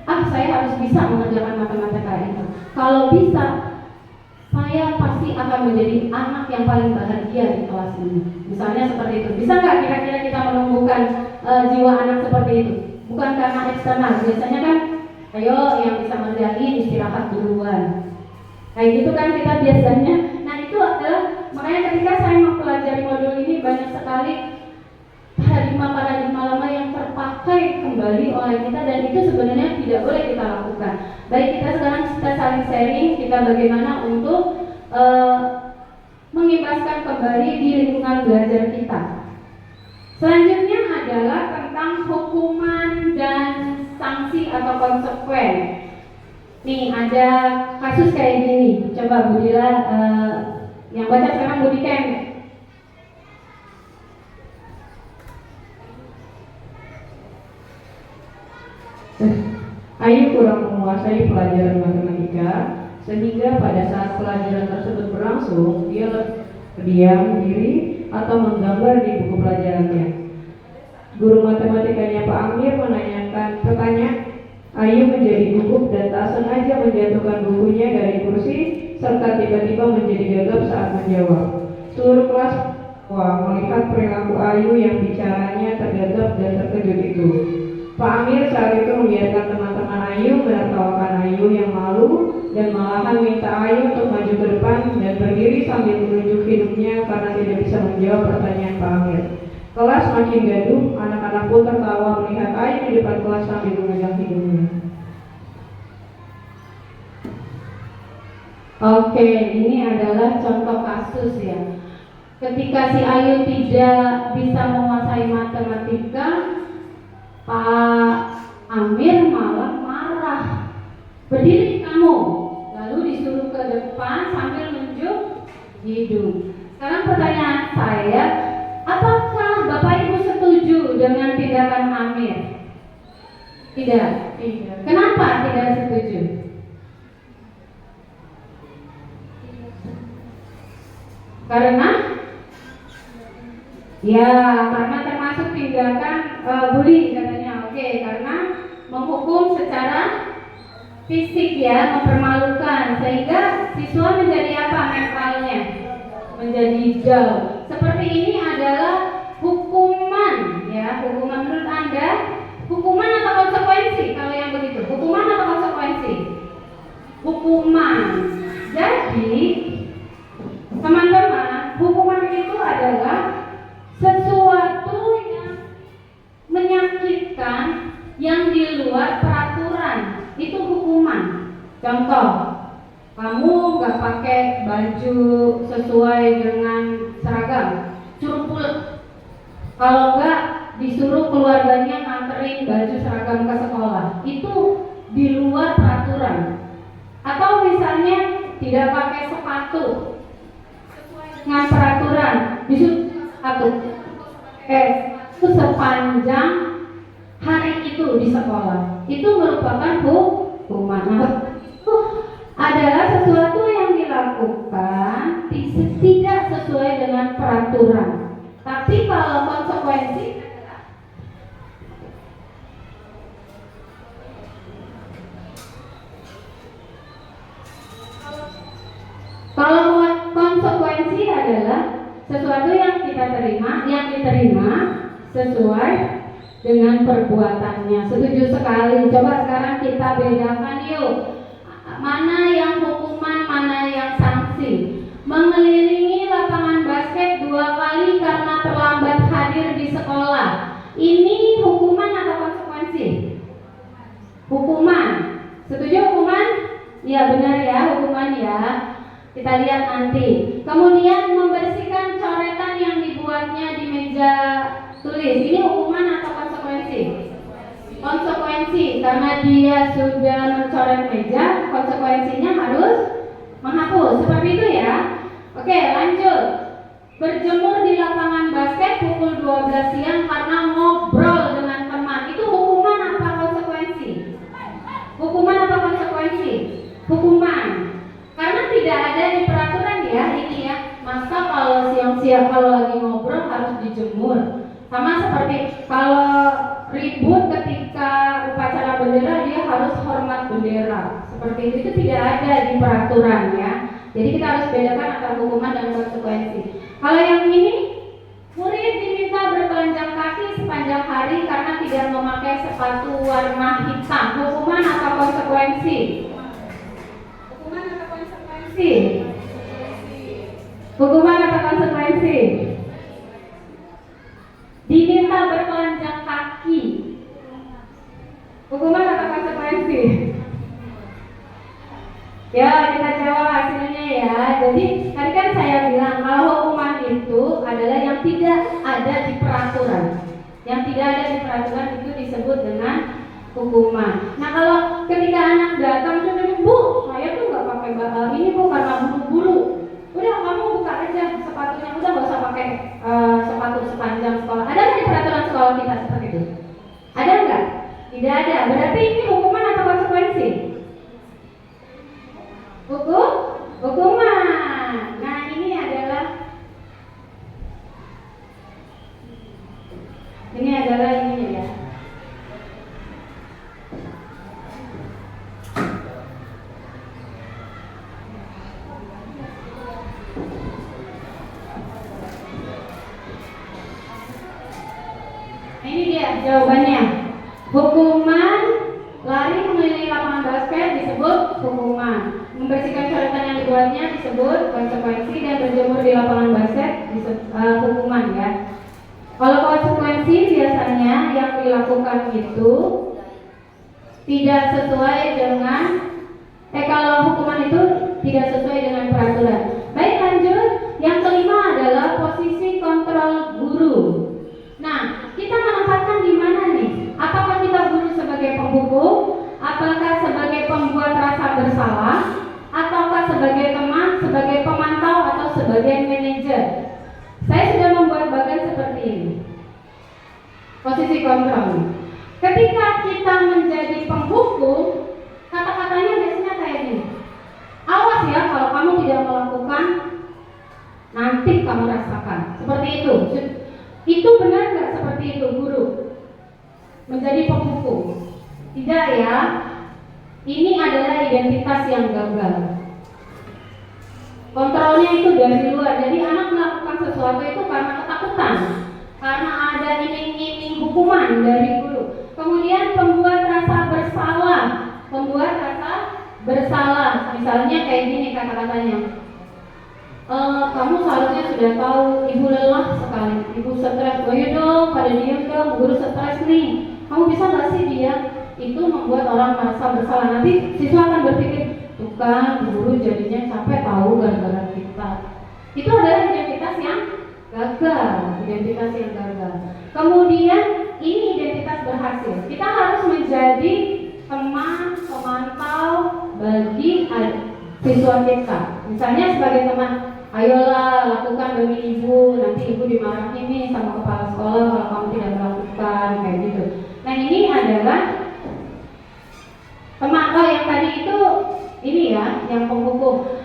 saya harus bisa mengerjakan matematika itu. Kalau bisa, saya pasti akan menjadi anak yang paling bahagia di kelas ini. Misalnya seperti itu. Bisa nggak kira-kira kita menumbuhkan jiwa anak seperti itu? Bukan karena eksternal. Biasanya kan, ayo yang bisa ngerjain istirahat duluan. Kayak gitu kan kita biasanya. Nah itu adalah, makanya ketika saya mempelajari modul ini banyak sekali paradigma lama yang terpakai kembali oleh kita, dan itu sebenarnya tidak boleh kita lakukan. Baik, kita sekarang saling sharing kita bagaimana untuk mengimbaskan kembali di lingkungan belajar kita. Selanjutnya adalah tentang hukuman dan sanksi atau konsekuen. Nih ada kasus kayak gini. Coba Bu Dila yang baca sekarang Bu Diken. Ayu kurang menguasai pelajaran matematika, sehingga pada saat pelajaran tersebut berlangsung, dia berdiam diri atau menggambar di buku pelajarannya. Guru matematikanya Pak Amir menanyakan pertanyaan. Ayu menjadi gugup dan tak sengaja menjatuhkan bukunya dari kursi, serta tiba-tiba menjadi gagap saat menjawab. Seluruh kelas melihat perilaku Ayu yang bicaranya tergagap dan terkejut itu. Pak Amir saat itu membiarkan teman-teman Ayu menertawakan Ayu yang malu dan malahan minta Ayu untuk maju ke depan dan berdiri sambil menunjuk hidungnya karena tidak bisa menjawab pertanyaan Pak Amir. Kelas makin gaduh, anak-anak pun tertawa melihat Ayu di depan kelas sambil memegang hidungnya. Oke, ini adalah contoh kasus ya. Ketika si Ayu tidak bisa menguasai matematika, Pak Amir malah marah. Berdiri kamu, lalu disuruh ke depan sambil menunjuk hidung. Sekarang pertanyaan saya, apakah Bapak Ibu setuju dengan tindakan Amir? Tidak. Kenapa tidak setuju? Karena termasuk tindakan bully katanya. Oke, karena menghukum secara fisik ya, mempermalukan, sehingga siswa menjadi apa mentalnya? Menjadi down. Seperti ini adalah hukuman ya. Hukuman menurut Anda, hukuman atau konsekuensi? Kalau yang begitu, hukuman atau konsekuensi? Hukuman. Jadi teman-teman, hukuman itu adalah sesuatu yang menyakitkan yang di luar peraturan. Itu hukuman. Contoh, kamu nggak pakai baju sesuai dengan seragam, suruh pulang. Kalau nggak, disuruh keluarganya nganterin baju seragam ke sekolah. Itu di luar peraturan. Atau misalnya tidak pakai sepatu dengan peraturan, disuruh sepatu itu sepanjang hari itu di sekolah. Itu merupakan hukuman. Itu adalah sesuatu yang dilakukan tidak sesuai dengan peraturan. Tapi kalau konsekuensi, konsekuensi adalah sesuatu yang kita terima, yang diterima sesuai dengan perbuatannya. Setuju sekali. Coba sekarang kita bedakan yuk, mana yang hukuman, mana yang sanksi. Mengelilingi lapangan basket 2 kali karena terlambat Ini hukuman atau konsekuensi? Hukuman. Setuju hukuman? Ya benar ya, hukuman ya. Kita lihat nanti. Kemudian membersihkan coretan yang dibuatnya di meja tulis. Ini hukuman atau konsekuensi? Konsekuensi, karena dia sudah mencoret meja, konsekuensinya harus menghapus. Seperti itu ya. Oke, lanjut. Berjemur di lapangan basket pukul 12 siang karena ngobrol dengan teman. Itu hukuman apa konsekuensi? Hukuman apa konsekuensi? Hukuman. Karena tidak ada di peraturan ya ini ya. Masa kalau siang-siang kalau lagi ngobrol harus dijemur. Sama seperti kalau ribut ketika upacara bendera dia harus hormat bendera. Seperti itu tidak ada di peraturan ya. Jadi kita harus bedakan antara hukuman dan konsekuensi. Kalau yang ini, murid diminta bertelanjang kaki sepanjang hari karena tidak memakai sepatu warna hitam. Hukuman atau konsekuensi? Hukuman atau konsekuensi? Hukuman atau konsekuensi? Diminta bertelanjang kaki. Hukuman atau konsekuensi? Ya, kita jawab hasilnya ya. Jadi tadi kan saya bilang kalau hukuman itu adalah yang tidak ada di peraturan. Yang tidak ada di peraturan itu disebut dengan hukuman. Nah kalau ketika anak datang cuma Bu, saya tuh nggak pakai ini Bu karena buru-buru. Udah kamu buka aja sepatunya, udah nggak usah pakai sepatu sepanjang sekolah. Ada nggak di peraturan sekolah kita seperti itu? Ada nggak? Tidak ada. Berarti ini hukuman atau konsekuensi? Hukuman. Nah ini adalah ininya ya. Nah, ini dia jawabannya. Hukuman lari mengelilingi lapangan basket disebut hukuman. Membersihkan coretan yang dibuatnya disebut konsekuensi dan berjemur di lapangan basket disebut hukuman ya. Kalau konsekuensi biasanya yang dilakukan itu tidak sesuai dengan kalau hukuman itu tidak sesuai dengan peraturan. Baik, lanjut. Yang kelima adalah posisi kontrol guru. Nah, kita menempatkan di mana nih? Apakah kita guru sebagai penghukum? Apakah sebagai pembuat rasa bersalah? Ataukah sebagai teman, sebagai pemantau, atau sebagai manajer? Saya sudah membuat bagan seperti ini. Posisi kontrol. Ketika kita menjadi penghukum, kata-katanya biasanya kayak gini. Awas ya kalau kamu tidak melakukan, nanti kamu rasakan. Seperti itu. Itu benar nggak seperti itu guru? Menjadi penghukum? Tidak ya. Ini adalah identitas yang gagal. Kontrolnya itu dari luar. Jadi anak melakukan sesuatu itu karena ketakutan, karena ada iming-iming hukuman dari guru. Kemudian pembuat rasa bersalah. Pembuat rasa bersalah. Misalnya kayak gini kata-katanya. Kamu seharusnya sudah tahu ibu lelah sekali, ibu stres. Oh iya dong, pada diem dong, guru stres nih. Kamu bisa nggak sih dia? Itu membuat orang merasa bersalah. Nanti siswa akan berpikir, tuh kan guru jadinya capek tahu gara-gara kita. Itu adalah identitas yang gagal. Identitas yang gagal. Kemudian ini identitas berhasil. Kita harus menjadi teman, pemantau bagi siswa kita. Misalnya sebagai teman, ayolah lakukan demi ibu, nanti ibu dimarahin nih sama kepala sekolah kalau kamu tidak melakukan, kayak gitu. Nah ini adalah teman. Oh yang tadi itu ini ya, yang penghukum.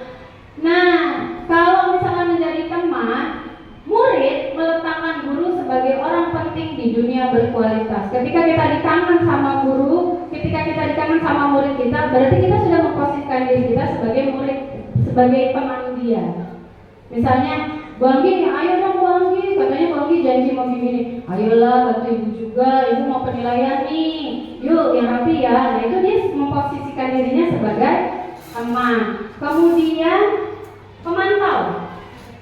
Nah kalau misalnya menjadi teman, murid meletakkan guru sebagai orang penting di dunia berkualitas. Ketika kita di tangan sama guru, ketika kita di tangan sama murid kita, berarti kita sudah memposisikan diri kita sebagai murid, sebagai teman dia. Misalnya, Bu Anggi, ayo dong Bu Anggi, katanya Bu Anggi janji mau begini. Ayolah bantu ibu juga, ibu mau penilaian nih. Yuk yang rapi ya. Nah itu dia memposisikan dirinya sebagai teman. Kemudian pemantau.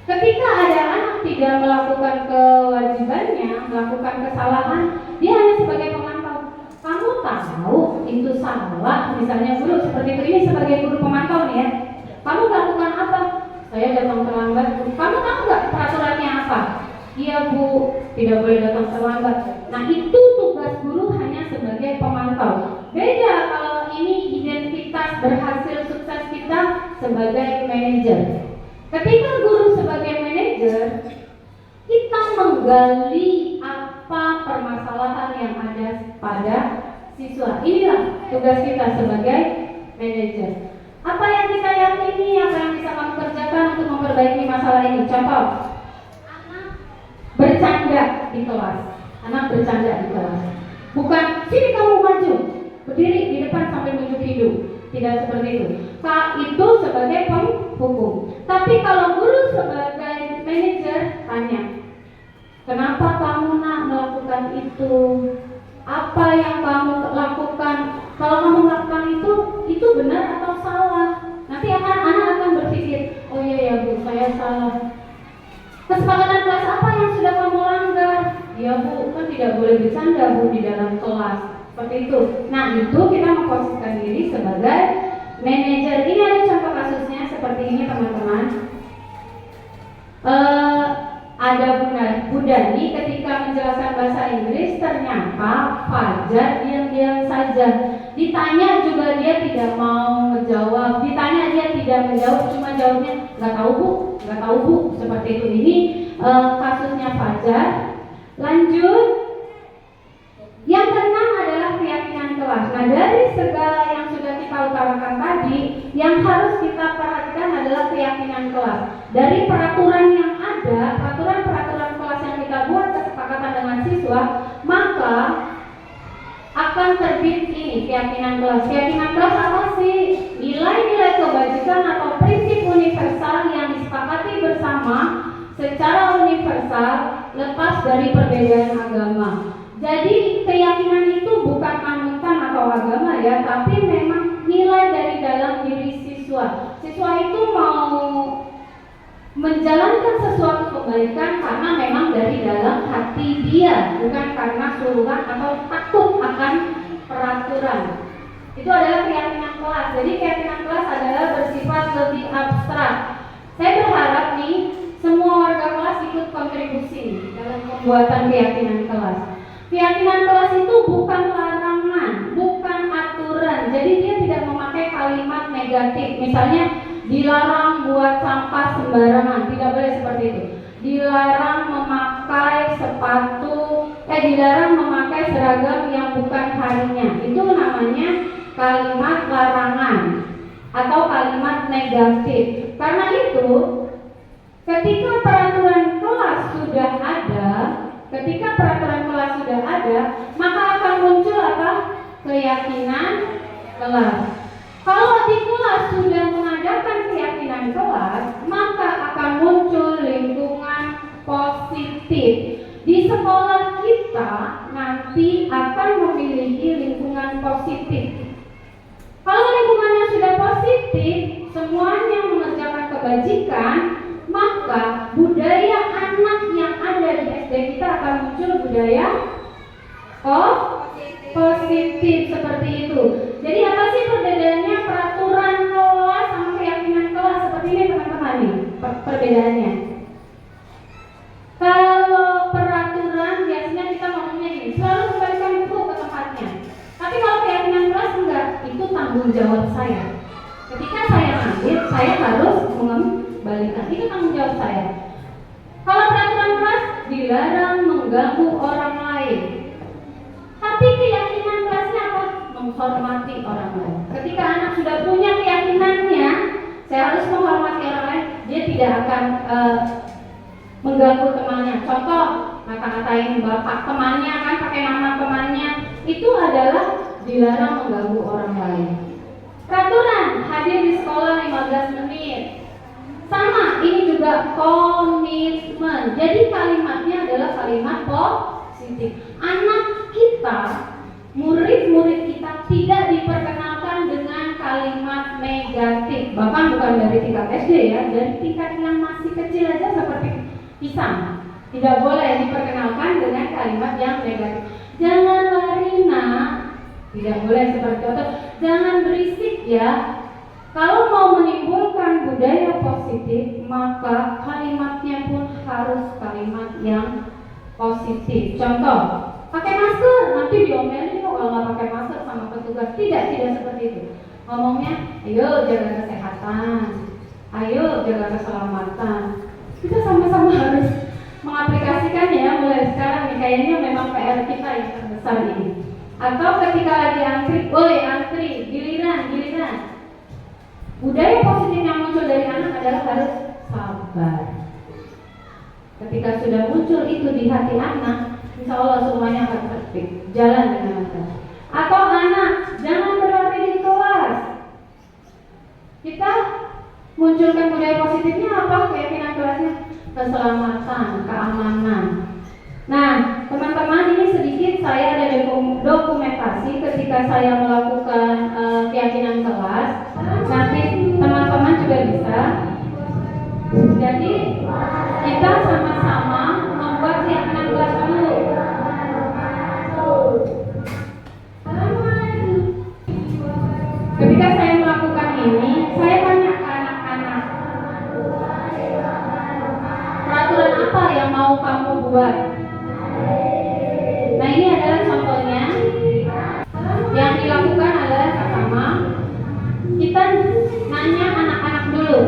Ketika ada anak tidak melakukan kewajibannya, melakukan kesalahan, dia hanya sebagai pemantau. Kamu tahu itu salah, misalnya guru seperti itu, ini sebagai guru pemantau nih ya. Kamu melakukan apa? Saya datang terlambat. Kamu tahu nggak peraturannya apa? Iya Bu, tidak boleh datang terlambat. Nah itu tugas guru hanya sebagai pemantau. Beda kalau ini identitas berhasil sukses kita sebagai manajer. Ketika guru sebagai manajer, kita menggali apa permasalahan yang ada pada siswa. Inilah tugas kita sebagai manajer. Apa yang kita yakini, apa yang bisa kamu kerjakan untuk memperbaiki masalah ini? Contoh, anak bercanda di kelas. Anak bercanda di kelas. Bukan, sini kamu maju, berdiri di depan sampai menunjuk hidung. Tidak seperti itu. Itu sebagai penghukum. Tapi kalau guru sebagai manajer tanya, kenapa kamu nak melakukan itu? Apa yang kamu lakukan? Kalau kamu melakukan itu benar atau salah? Nanti anak akan berpikir, oh iya ya Bu, saya salah. Kesepakatan kelas apa yang sudah kamu langgar? Ya Bu, kan tidak boleh bercanda Bu di dalam kelas. Seperti itu. Nah itu kita memposisikan diri sebagai manajer. Ini ada contoh kasusnya seperti ini teman-teman. Ada Bu Dani ketika menjelaskan bahasa Inggris, ternyata Fajar diam-diam saja. Ditanya juga dia tidak mau menjawab. Ditanya dia tidak menjawab, cuma jawabnya nggak tahu Bu, nggak tahu Bu. Seperti itu. Ini kasusnya Fajar. Lanjut. Yang keenam adalah keyakinan kelas. Nah dari segala yang sudah kita utarakan tadi, yang harus kita perhatikan adalah keyakinan kelas. Dari peraturan yang ada, peraturan kelas yang kita buat kesepakatan dengan siswa, maka akan terbit ini keyakinan kelas. Keyakinan kelas apa sih? Nilai-nilai kebajikan atau prinsip universal yang disepakati bersama secara universal lepas dari perbedaan agama. Jadi keyakinan itu bukan anutan atau agama ya, tapi memang nilai dari dalam diri siswa. Siswa itu mau menjalankan sesuatu kebaikan karena memang dari dalam hati dia, bukan karena suruhan atau takut akan peraturan. Itu adalah keyakinan kelas. Jadi keyakinan kelas adalah bersifat lebih abstrak. Saya berharap nih semua warga kelas ikut kontribusi dalam pembuatan keyakinan kelas. Keyakinan kelas itu bukan larangan, bukan aturan. Jadi dia tidak memakai kalimat negatif. Misalnya dilarang buat sampah sembarangan, tidak boleh seperti itu. Dilarang memakai dilarang memakai seragam yang bukan harinya. Itu namanya kalimat larangan atau kalimat negatif. Karena itu, ketika peraturan kelas sudah ada, maka akan muncul apa? Keyakinan kelas. Kalau di kelas sudah mengadakan keyakinan kelas, maka akan muncul lingkungan positif. Di sekolah kita nanti akan memiliki lingkungan positif. Kalau lingkungannya sudah positif, semuanya mengerjakan kebajikan, maka budaya anak yang ada di SD kita akan muncul budaya positif seperti itu. Jadi apa sih perbedaannya peraturan kelas sama keyakinan kelas? Seperti ini teman-teman nih perbedaannya. Kalau peraturan biasanya kita ngomongnya gini, selalu kembalikan buku ke tempatnya. Tapi kalau keyakinan kelas enggak, itu tanggung jawab saya. Ketika saya ambil, saya harus mengembalikan. Itu tanggung jawab saya. Kalau peraturan kelas dilarang mengganggu orang lain. Tapi keyakinan kelasnya apa? Menghormati orang lain. Ketika anak sudah punya keyakinannya, saya harus menghormati orang lain, dia tidak akan mengganggu temannya. Contoh, ngata-ngatain bapak temannya kan pakai nama temannya, itu adalah dilarang mengganggu orang lain. Peraturan hadir di sekolah 15 menit. Sama, ini juga komitmen. Jadi kalimatnya adalah kalimat positif. Anak kita, murid-murid kita tidak diperkenalkan dengan kalimat negatif. bahkan bukan dari tingkat SD ya, dari tingkat yang masih kecil aja seperti pisang. Tidak boleh diperkenalkan dengan kalimat yang negatif. Jangan lari nak, tidak boleh seperti itu. Jangan berisik ya. Kalau mau menimbulkan budaya positif, maka kalimatnya pun harus kalimat yang positif. Contoh, pakai masker, nanti diomelin kok kalau nggak pakai masker sama petugas. Tidak seperti itu. Ngomongnya, ayo jaga kesehatan, ayo jaga keselamatan. Kita sama-sama harus mengaplikasikannya ya mulai sekarang nih. Kayaknya memang PR kita yang terbesar ini. Atau ketika lagi antri, antri, giliran. Budaya positif yang muncul dari anak adalah harus sabar. Ketika sudah muncul itu di hati anak, insya Allah semuanya akan tertib, jalan dengan lancar. Atau anak, jangan berlari di kelas. Kita munculkan budaya positifnya apa? Keyakinan kelasnya, keselamatan, keamanan. Nah, teman-teman, ini sedikit saya ada dokumentasi ketika saya melakukan keyakinan kelas. Nanti teman-teman juga bisa. Jadi kita sama-sama membuat keyakinan kelas dulu. Ketika saya melakukan ini, saya tanya ke anak-anak, peraturan apa yang mau kamu buat? Nah, ini adalah contohnya. Yang dilakukan adalah pertama, kita nanya anak-anak dulu,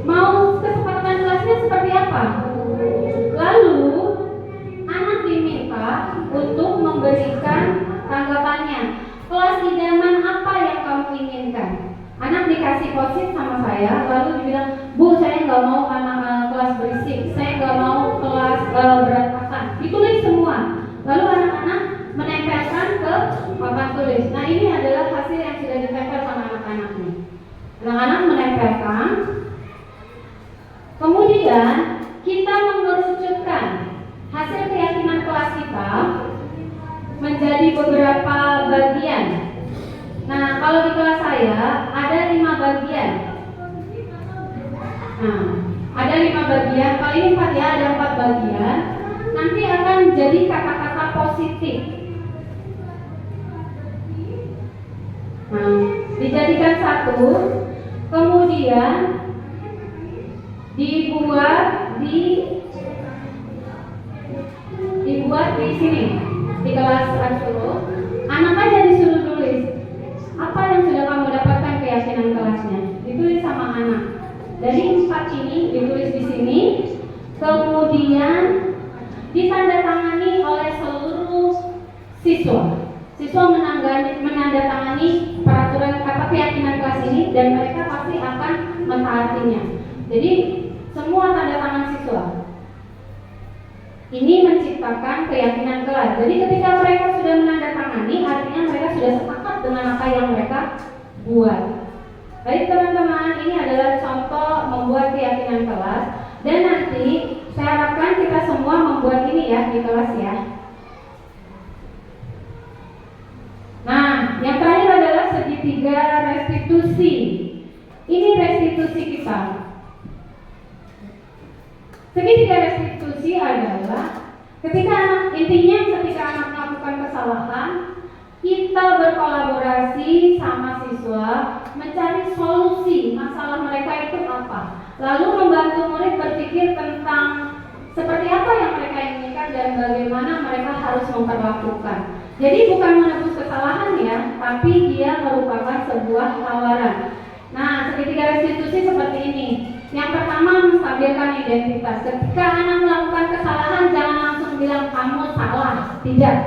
mau kesepakatan kelasnya seperti apa? Lalu anak diminta untuk memberikan tanggapannya. Kelas idaman apa yang kamu inginkan? Anak dikasih posit sama saya, lalu dibilang, Bu, saya nggak mau anak kelas berisik, saya nggak mau kelas berantakan. Ditulis semua. Lalu anak-anak menempelkan ke papan tulis. Nah, ini adalah hasil yang sudah ditempel sama anak-anak nih. Anak-anak menempelkan. Kemudian kita mengerucutkan hasil keyakinan kelas kita menjadi beberapa bagian. Nah, kalau di kelas saya ada 5 bagian. Nah, ada 5 bagian. Kalau ini 4 ya, ada 4 bagian. Nanti akan jadi kata-kata positif. Nah, dijadikan satu, kemudian dibuat di sini di kelas 10. Anak aja disuruh tulis apa yang sudah kamu dapatkan keyakinan kelasnya, ditulis sama anak. Dari 4 ini ditulis di sini, kemudian ditandatangani oleh seluruh siswa. Siswa menandatangani peraturan keyakinan kelas ini dan mereka pasti akan mentaatinya. Jadi semua tanda tangan siswa. Ini menciptakan keyakinan kelas. Jadi ketika mereka sudah menandatangani, artinya mereka sudah sepakat dengan apa yang mereka buat. Baik teman-teman, ini adalah contoh membuat keyakinan kelas. Dan nanti saya harapkan kita semua membuat ini ya di kelas ya. Nah, yang terakhir adalah segitiga restitusi. Ini restitusi kita. Segitiga restitusi adalah ketika anak melakukan kesalahan, kita berkolaborasi sama siswa mencari solusi masalah mereka itu apa. Lalu membantu murid berpikir tentang seperti apa yang mereka inginkan dan bagaimana mereka harus memperlakukan. Jadi bukan menebus kesalahan ya, tapi dia merupakan sebuah tawaran. Nah, segitiga restitusi seperti ini. Yang pertama, menstabilkan identitas. Ketika anak melakukan kesalahan, jangan langsung bilang kamu salah. Tidak.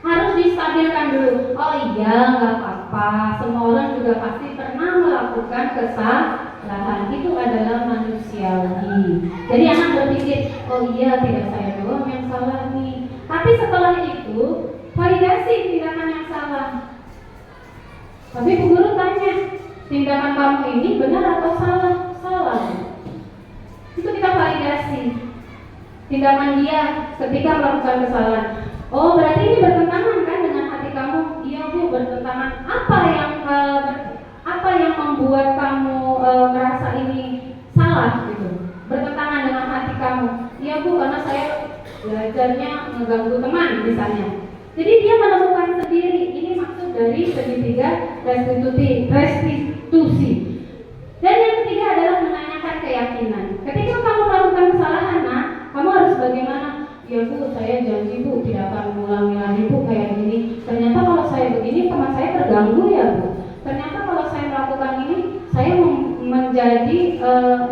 Harus distabilkan dulu. Oh iya, nggak apa-apa. Semua orang juga pasti pernah melakukan kesalahan. Itu adalah manusiawi. Jadi anak berpikir, oh iya, tidak saya doang yang salah nih. Tapi setelah itu, validasi tindakan yang salah. Tapi Bu Guru tanya, tindakan kamu ini benar atau salah? Salah. Itu kita validasi tindakan dia ketika melakukan kesalahan. Oh, berarti ini bertentangan kan dengan hati kamu? Iya Bu, bertentangan. Apa yang membuat kamu merasa ini salah gitu, bertentangan dengan hati kamu? Ya Bu, karena saya belajarnya mengganggu teman misalnya. Jadi dia menemukan sendiri. Ini maksud dari segitiga restitusi. Dan yang ketiga adalah menanyakan keyakinan. Ketika kamu melakukan kesalahan, nah, kamu harus bagaimana? Ya Bu, saya janji Bu tidak akan mengulangi lagi Bu kayak gini. Ternyata kalau saya begini teman saya terganggu ya Bu. Ternyata kalau saya melakukan ini saya menjadi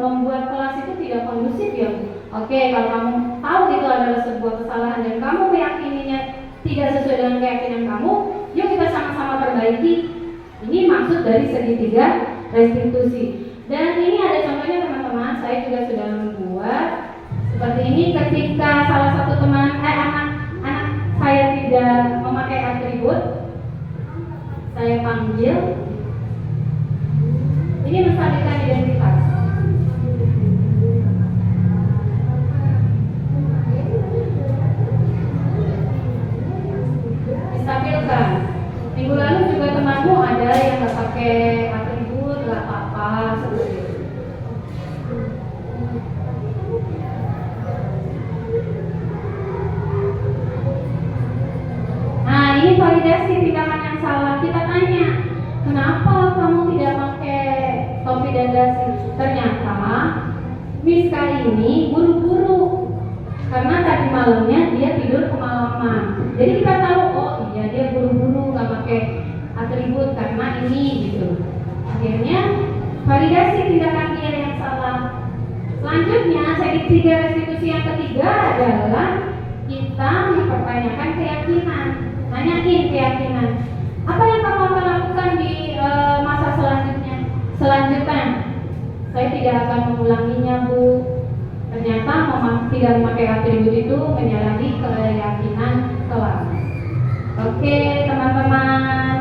membuat kelas itu tidak kondusif ya Bu. Oke, kalau kamu tahu itu adalah sebuah kesalahan dan kamu meyakininya tidak sesuai dengan keyakinan kamu, yuk kita sama-sama perbaiki. Ini maksud dari segitiga restitusi. Dan ini ada contohnya teman-teman, saya juga sudah membuat seperti ini ketika salah satu teman anak saya tidak memakai atribut, saya panggil. Ini menstabilkan identitas. Distabilkan. Minggu lalu juga temanmu ada yang nggak pakai atribut, nggak apa-apa seperti itu. Nah, ini validasi tindakan yang salah. Kita tanya, kenapa kamu tidak pakai topi dan dasi? Ternyata Miss kali ini buru-buru karena tadi malamnya dia tidur kemalaman. Jadi kita tahu, oh iya dia buru-buru nggak pakai atribut karena ini gitu. Akhirnya validasi tindakan dia yang salah. Selanjutnya segitiga restitusi yang ketiga adalah kita mempertanyakan keyakinan. Nanyain keyakinan. Apa yang kamu akan lakukan di masa selanjutnya? Saya tidak akan mengulanginya Bu. Ternyata tidak memakai atribut itu menyalahi keyakinan kelas. Oke teman-teman,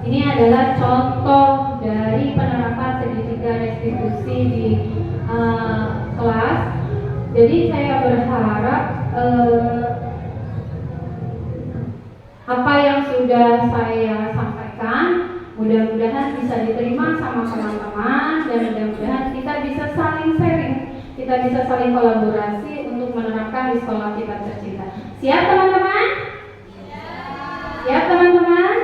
ini adalah contoh dari penerapan segitiga restitusi di kelas. Jadi saya berharap apa yang sudah saya sampaikan mudah-mudahan bisa diterima sama teman-teman dan mudah-mudahan kita bisa saling sharing, kita bisa saling kolaborasi untuk menerapkan di sekolah kita tercinta. Siap teman-teman? Siap teman-teman?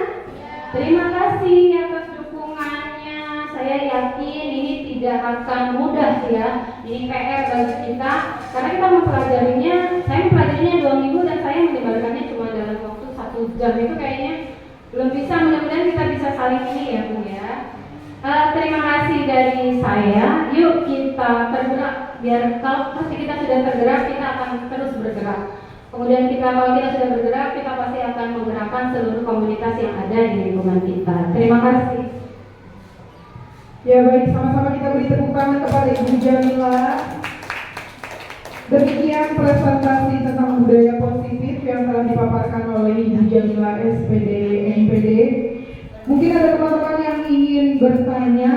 Terima kasih atas dukungannya. Saya yakin ini tidak akan mudah ya. Ini PR bagi kita karena kita mempelajarinya. Saya mempelajarinya 2 minggu dan saya menyebarkannya cuma dalam waktu 1 jam. Itu kayaknya belum bisa. Mudah-mudahan kita bisa saling ini ya Bu ya. Terima kasih dari saya. Yuk kita tergerak. Biar kalau pasti kita sudah tergerak, kita akan terus bergerak. Kemudian kalau kita sudah bergerak, kita pasti akan menggerakkan seluruh komunitas yang ada di lingkungan kita. Terima kasih. Ya baik, sama-sama kita beri tepuk tangan kepada Ibu Jamila. Demikian presentasi tentang budaya positif yang telah dipaparkan oleh Ibu Jamila SPD NPD. Mungkin ada teman-teman yang ingin bertanya,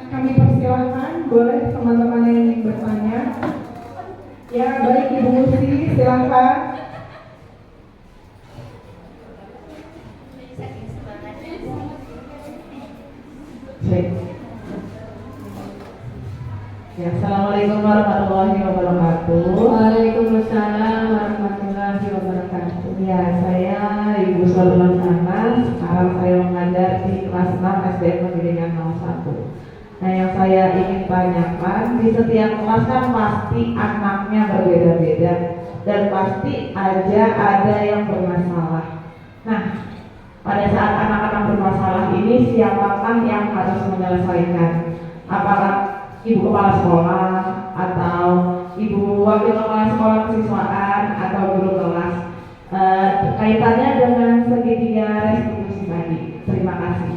kami persilahkan, boleh teman-teman yang ingin bertanya. Ya baik Ibu Musi, silahkan. Ya, Assalamualaikum warahmatullahi wabarakatuh. Waalaikumsalam warahmatullahi wabarakatuh. Ya, saya Ibu Salman Anas. Sekarang saya mengajar di kelas 6 SDN Penggilingan 01. Nah, yang saya ingin tanyakan, di setiap kelas kan pasti anaknya berbeda-beda dan pasti aja ada yang bermasalah. Nah, pada saat anak-anak bermasalah ini, siapakah yang harus menyelesaikan? Apakah Ibu Kepala Sekolah atau Ibu Wakil Kepala Sekolah Kesiswaan atau guru kelas? Kaitannya dengan segitiga restitusi tadi. Terima kasih.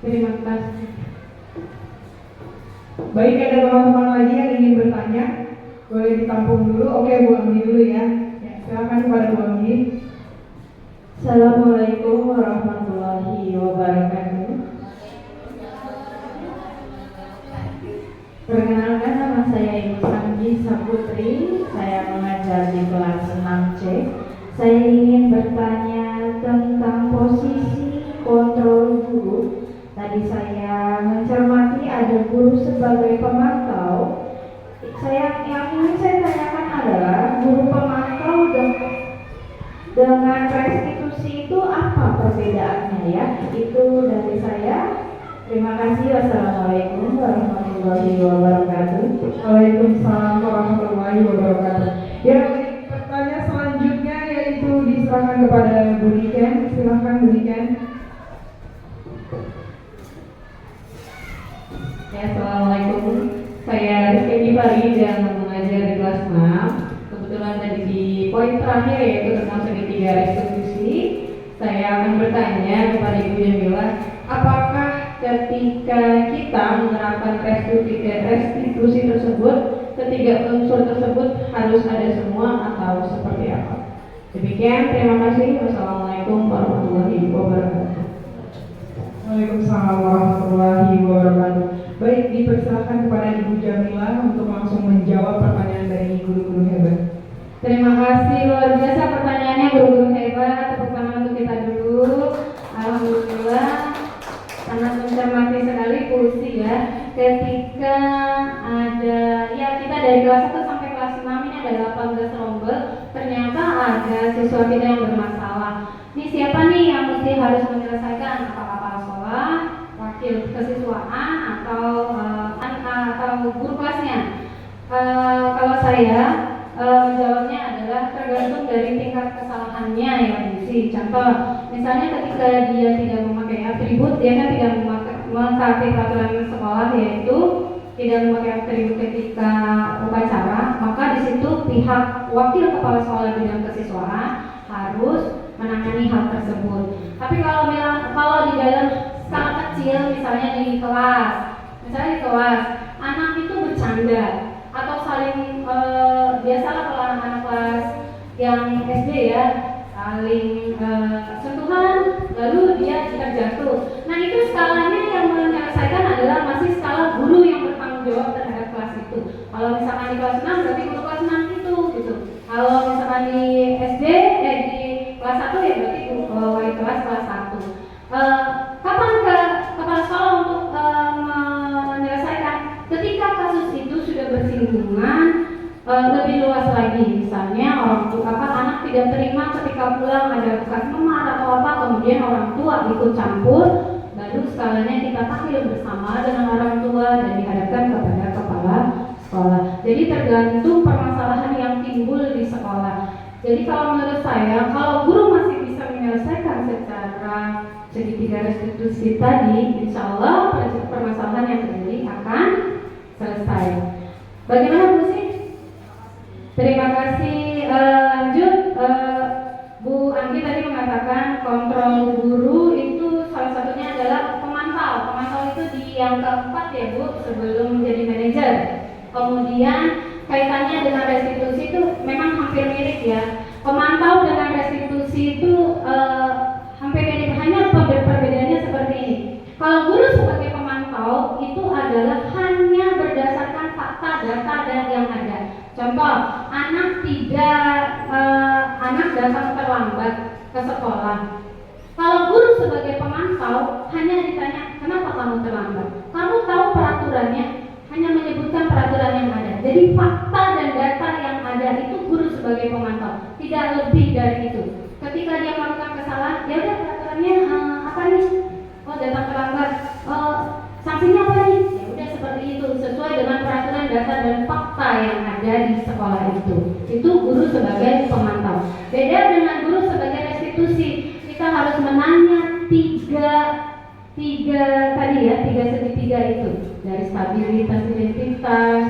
Terima kasih. Baik, ada teman-teman lagi yang ingin bertanya, boleh ditampung dulu. Oke, Bu Anggi dulu ya. Ya, silakan kepada Bu Anggi. Assalamualaikum warahmatullahi wabarakatuh. Perkenalkan, nama saya Ibu Sanggi Saputri. Saya mengajar di kelas 6C. Saya ingin bertanya tentang posisi kontrol guru Tadi saya mencermati ada guru sebagai pemantau. Yang ingin saya tanyakan adalah guru pemantau dengan restitusi itu apa perbedaannya ya? Itu dari saya. Terima kasih. Wassalamualaikum warahmatullahi wabarakatuh. Waalaikumsalam warahmatullahi wabarakatuh. Ya, pertanyaan selanjutnya yaitu diserahkan kepada Bu Niken. Silakan Bu Niken. Ya, assalamualaikum. Saya Rizky Gifari dan mengajar di kelas 6. Kebetulan tadi di poin terakhir yaitu tentang segitiga restitusi. Saya akan bertanya kepada Ibu Jamila, apakah ketika kita menerapkan restitusi tersebut, ketiga unsur tersebut harus ada semua atau seperti apa? Demikian, terima kasih. Wassalamualaikum warahmatullahi wabarakatuh. Waalaikumsalam warahmatullahi wabarakatuh. Baik, dipersilakan kepada Ibu Jamila untuk langsung menjawab pertanyaan dari guru-guru hebat. Terima kasih, luar biasa pertanyaannya guru-guru hebat. Tepuk tangan untuk kita dulu. Alhamdulillah, sangat mencermati sekali puisi ya. Ketika ada, ya kita dari kelas 1 sampai kelas 6 ini ada 18 rombel. Ternyata ada siswa kita yang bermasalah. Ini siapa nih yang mesti harus menyelesaikan? Apakah kepala sekolah, wakil kesiswaan, atau guru kelasnya? Kalau saya menjawabnya adalah tergantung dari tingkat kesalahannya ya sih. Contoh, misalnya ketika dia tidak memakai atribut, dia kan tidak mentaati peraturan sekolah, yaitu tidak memakai atribut ketika upacara, maka di situ pihak wakil kepala sekolah bidang kesiswaan harus menangani hal tersebut. Tapi kalau di dalam skala kecil, misalnya di kelas, anak itu bercanda atau saling biasalah kalau anak-anak kelas yang SD ya, saling sentuhan, lalu dia jatuh. Nah itu skalanya yang menyelesaikan adalah masih skala guru yang bertanggung jawab terhadap kelas itu. Kalau misalkan di kelas 6 berarti guru kelas 6 itu gitu. Kalau misalkan di SD di kelas 1 ya berarti wali kelas 1. Kapan ke kepala sekolah untuk menyelesaikan? Ketika kasus itu sudah bersinggungan lebih luas lagi, misalnya anak tidak terima ketika pulang ada bekas memar atau apa, kemudian orang tua ikut campur, lalu skalanya kita panggil bersama dengan orang tua dan dihadapkan kepada kepala sekolah. Jadi tergantung permasalahan yang timbul di sekolah. Jadi kalau menurut saya, kalau guru masih bisa menyelesaikan secara segitiga restitusi tadi, insya Allah permasalahan yang terjadi akan selesai. Bagaimana Bu Sih? Terima kasih. Lanjut, Bu Anggi tadi mengatakan kontrol guru itu salah satunya adalah pemantau. Pemantau itu di yang keempat ya Bu, sebelum menjadi manajer. Kemudian kaitannya dengan restitusi itu memang hampir mirip ya. Pemantau dengan restitusi itu hampir mirip, hanya perbedaannya seperti ini. Kalau guru sebagai pemantau itu adalah hanya berdasarkan fakta, data dan yang ada. Contoh, anak datang terlambat ke sekolah. Kalau guru sebagai pemantau hanya ditanya, kenapa kamu terlambat? Kamu tahu peraturannya, hanya menyebutkan peraturan yang ada. Jadi fakta dan data yang ada itu guru sebagai pemantau, tidak lebih dari itu. Ketika dia melakukan kesalahan, ya udah peraturannya apa nih? Oh datang terlambat, sanksinya apa nih? Ya udah seperti itu, sesuai dengan peraturan, data dan fakta yang ada di sekolah itu. Itu guru sebagai pemantau. Beda dengan guru sebagai restitusi. Kita harus menanya tiga segitiga itu, dari stabilitas identitas,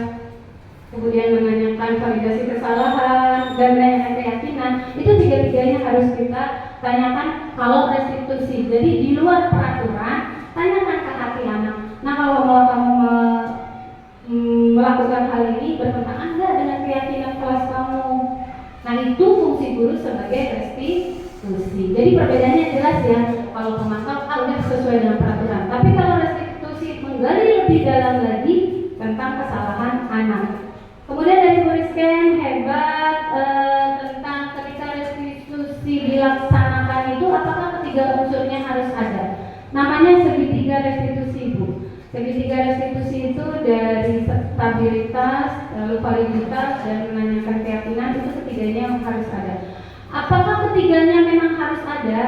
kemudian menanyakan validasi kesalahan dan menanyakan keyakinan. Itu tiga-tiganya harus kita tanyakan kalau restitusi. Jadi di luar peraturan, tanyakan ke hati anak. Nah kalau mau kamu melakukan hal ini bertentangan enggak dengan keyakinan kelas kamu? Nah itu fungsi guru sebagai restitusi. Jadi perbedaannya jelas ya. Kalau pemantau udah sesuai dengan peraturan. Tapi kalau restitusi menggali lebih dalam lagi tentang kesalahan anak. Kemudian dari Bu Rizken hebat tentang ketika restitusi dilaksanakan itu apakah ketiga unsurnya harus ada? Namanya segitiga segitiga restitusi Ibu. Segitiga restitusi itu dari stabilitas, lalu validitas, dan menanyakan keyakinan, itu ketiganya yang harus ada. Apakah ketiganya memang harus ada?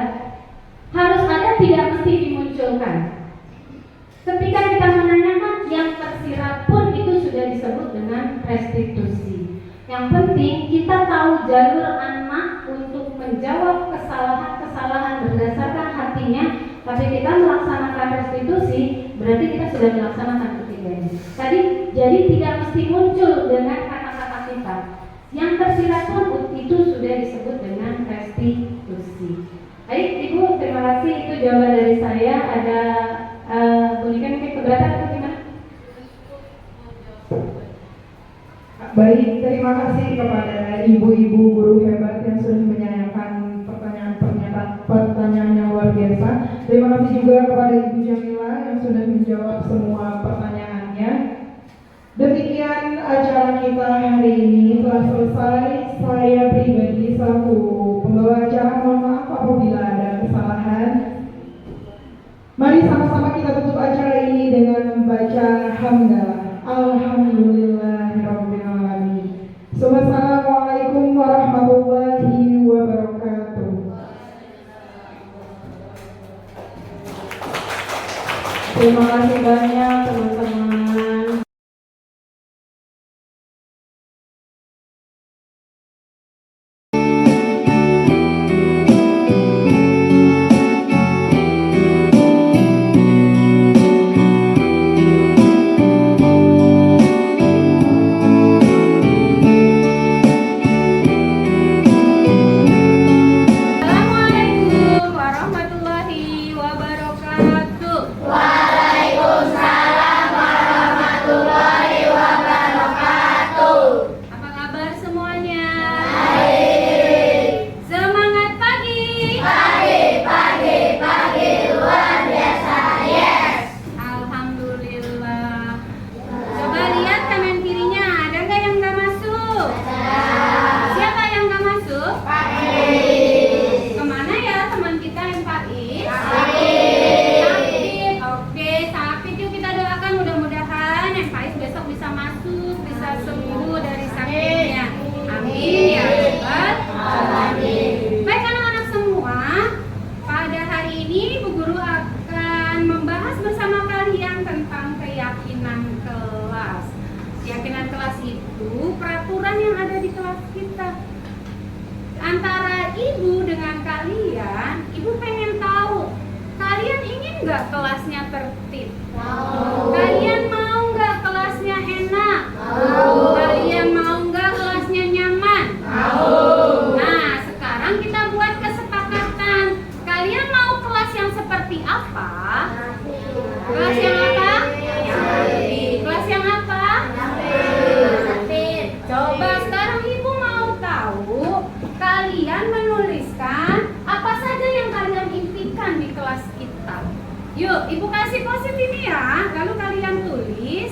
Harus ada, tidak mesti dimunculkan. Ketika kita menanyakan yang tersirat pun itu sudah disebut dengan restitusi. Yang penting kita tahu jalur anak untuk menjawab kesalahan-kesalahan berdasarkan hatinya, tapi kita melaksanakan restitusi, berarti kita sudah melaksanakan ketiganya. Jadi tidak mesti muncul dengan kata-kata kita. Yang tersirat pun itu sudah disebut dengan restitusi. Baik, Ibu, terima kasih. Itu jawaban dari saya. Ada Bu Nika mungkin keberatan atau gimana? Baik, terima kasih kepada ibu-ibu guru hebat yang sudah menyayangkan pertanyaan yang luar biasa. Terima kasih juga kepada Ibu Jamila yang sudah menjawab semua pertanyaannya. Demikian acara kita hari ini telah selesai. Saya pribadi selaku pembawa acara mohon maaf apabila ada kesalahan. Mari sama-sama kita tutup acara ini dengan membaca hamdalah. Alhamdulillahirabbil alamin. Wassalamualaikum warahmatullahi wabarakatuh. Terima kasih banyak teman-teman. Assalamualaikum warahmatullahi wabarakatuh. Waalaikumsalam warahmatullahi wabarakatuh. Apa kabar semuanya? Baik. Semangat pagi. Pagi luar biasa. Yes. Alhamdulillah. Coba lihat kanan kirinya, ada nggak yang nggak masuk? Siapa yang nggak masuk? Kemana ya teman kita yang Faiz? Sakit. Oke, sakit yuk kita doakan mudah-mudahan yang Faiz besok bisa masuk, bisa sembuh dari sakitnya. Amin ya Rabbal alamin. Baik anak-anak semua, pada hari ini Bu Guru akan membahas bersama kalian tentang keyakinan kelas. Keyakinan kelas itu peraturan yang ada di kelas kita. Antara ibu dengan kalian, ibu pengen tahu, kalian ingin nggak kelasnya tertib? Kalian mau nggak kelasnya enak? Kalian mau nggak kelasnya nyaman? Nah, sekarang kita buat kesepakatan. Kalian mau kelas yang seperti apa? Kelas yang apa? Kelas yang apa? Coba sekarang ibu mau tahu, kalian menuliskan apa saja yang kalian impikan di kelas kita. Yuk, ibu kasih post ini ya. Lalu kalian tulis,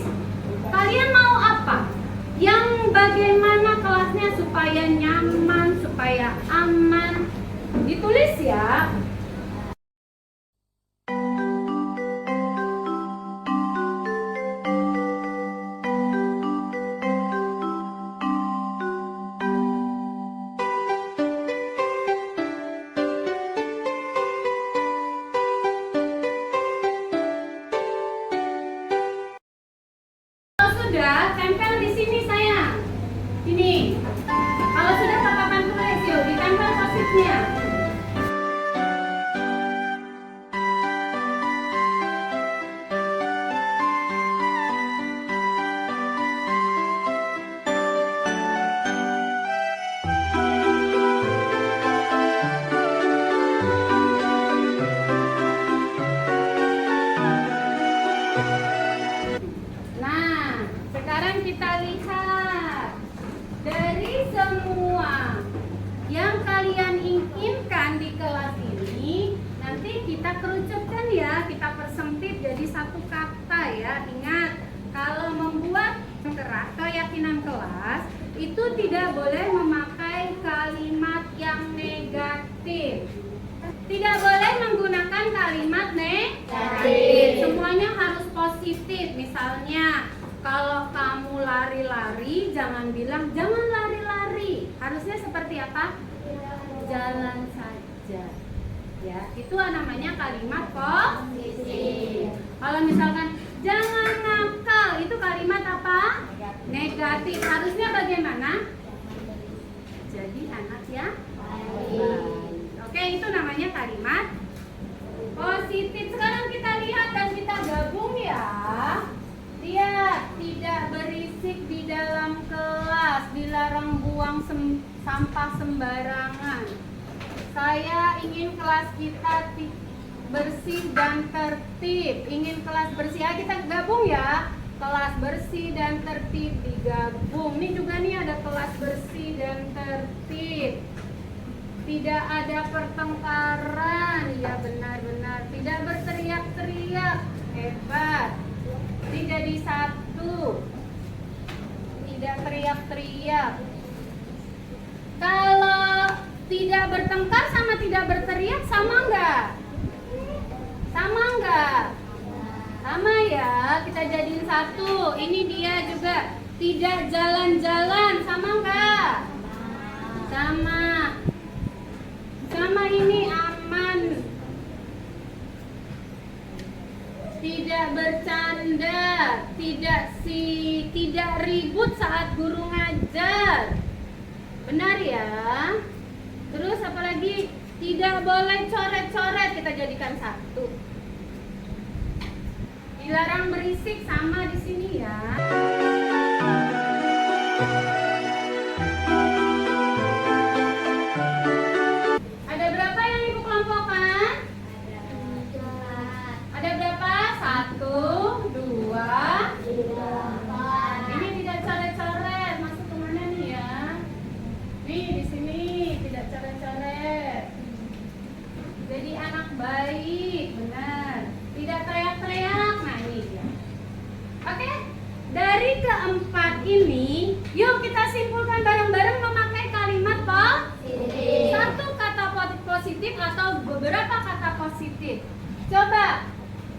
kalian mau apa? Yang bagaimana kelasnya supaya nyaman, supaya aman. Ditulis ya. Kalau sudah, tempel di sini sayang. Sini. Kalau sudah papakan tulis yuk, ditempel positnya. Nah, sekarang kita lihat dari semua yang kalian inginkan di kelas ini, nanti kita kerucutkan ya, kita persempit jadi satu kata ya. Ingat, kalau membuat terah keyakinan kelas itu tidak boleh memakai kalimat yang negatif. Tidak boleh menggunakan kalimat negatif. pokoknya harus positif. Misalnya kalau kamu lari-lari, jangan bilang jangan lari-lari. Harusnya seperti apa? Jalan saja. Ya, itu namanya kalimat positif. Kalau misalkan jangan nakal, itu kalimat apa? Negatif. Harusnya bagaimana? Jadi anak yang baik. Oke, itu namanya kalimat positif. Sekarang kita lihat dan kita gabung ya. Lihat, tidak berisik di dalam kelas, dilarang buang sampah sembarangan. Saya ingin kelas kita bersih dan tertib. Ingin kelas bersih. Ayo kita gabung ya. Kelas bersih dan tertib digabung. Ini juga nih ada kelas bersih dan tertib. Tidak ada pertengkaran. Ya benar-benar. Tidak berteriak-teriak. Hebat. Ini jadi satu. Tidak teriak-teriak. Kalau tidak bertengkar sama tidak berteriak sama enggak? Sama enggak? Sama ya, kita jadiin satu. Ini dia juga. Tidak jalan-jalan, sama enggak? Sama. Sama, ini aman. Tidak bercanda, tidak ribut saat guru ngajar. Benar ya? Terus apalagi? Tidak boleh coret-coret, kita jadikan satu. Dilarang berisik sama di sini ya. Ada berapa yang ibu kelompokkan? Ada berapa? 1, 2, 3. Ini tidak coret-coret. Masuk kemana nih ya? Nih di sini tidak coret-coret. Jadi anak baik, benar. Tidak teriak-teriak. Nah ini dia. Oke, dari keempat ini, yuk kita simpulkan bareng-bareng memakai kalimat positif. Satu kata positif atau beberapa kata positif. Coba,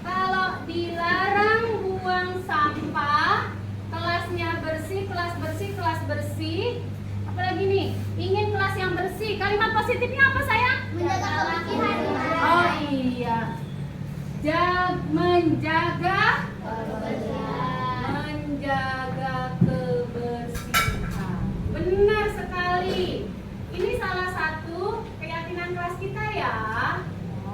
kalau dilarang buang sampah, kelasnya bersih, kelas bersih, kelas bersih. Apalagi nih, ingin kelas yang bersih. Kalimat positifnya apa sayang? Menjaga kebersihan. Oh iya. Menjaga kebersihan. Benar sekali. Ini salah satu keyakinan kelas kita ya.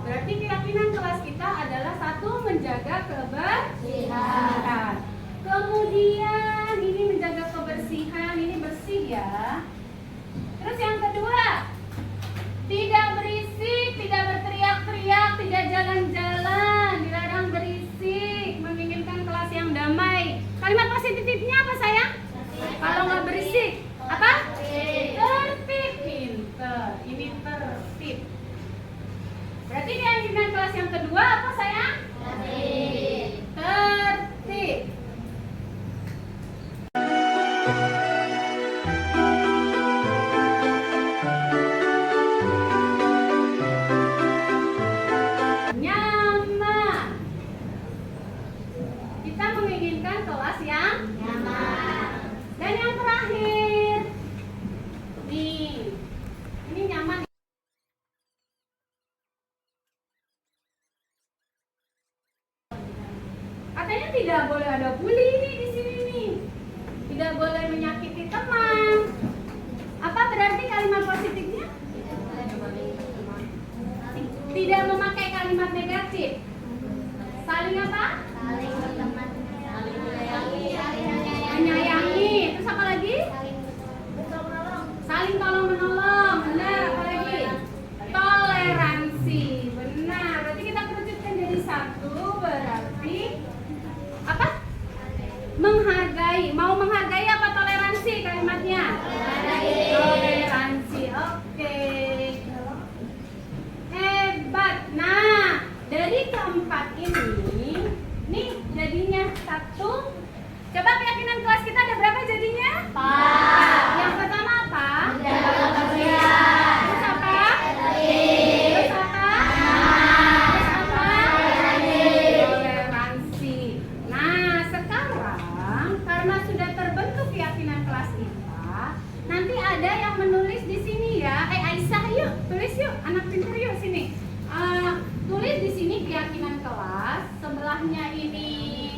Berarti keyakinan kelas kita adalah satu, menjaga kebersihan. Kemudian ini menjaga kebersihan, ini bersih ya. Terus yang kedua, tidak berisik, tidak berteriak-teriak, tidak jalan-jalan, dilarang berisik, menginginkan kelas yang damai. Kalimat positifnya apa sayang? Kalau nggak berisik, apa? Tertib, pinter. Ini tertib. Berarti keyakinan kelas yang kedua apa sayang? Tertib. Nyaman. Kita menginginkan kelas yang nyaman. Dan yang terakhir, nih, ini nyaman. Katanya tidak boleh ada bully nih di sini nih. Tidak boleh menyakiti teman. Apa berarti kalimat positifnya? Tidak memakai kalimat negatif. Saling apa? Saling berteman. Saling menyayangi. Menyayangi. Terus apa lagi? Bertolong. Saling tolong menolong. Benar. Apa lagi? Toleransi. Benar. Berarti kita kerucutkan jadi satu. Berarti apa? Menghargai. Mau menghargai apa toleransi kalimatnya? Toleransi. Oke. Hebat. Nah, dari keempat ini Anak pintar yuk sini. Tulis di sini keyakinan kelas. Sebelahnya ini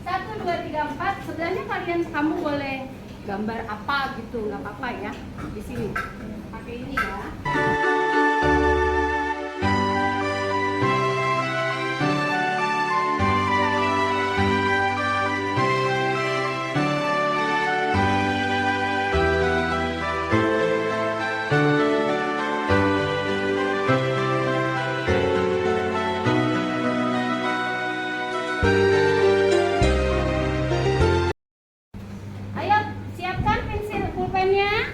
1, 2, 3, 4. Sebelahnya kamu boleh gambar apa gitu, nggak apa-apa ya. Di sini pakai ini ya. Ayo, siapkan pensil pulpennya.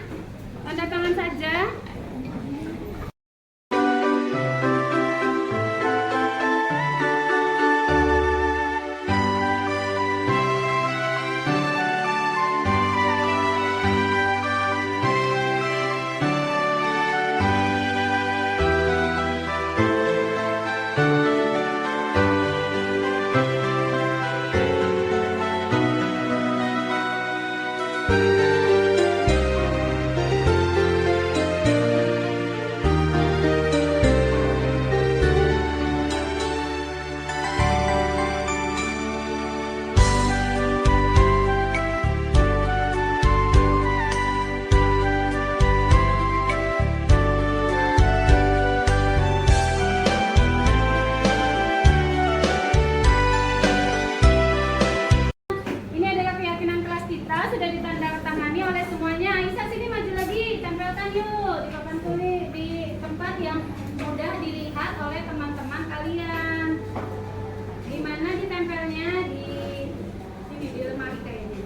Tanda tangan saja. Ini adalah keyakinan kelas kita, sudah ditandatangani oleh semuanya. Aisyah sini maju lagi, tempelkan yuk di papan tulis di tempat yang mudah dilihat oleh teman-teman kalian. Di mana ditempelnya? Di sini, di lemari kayaknya.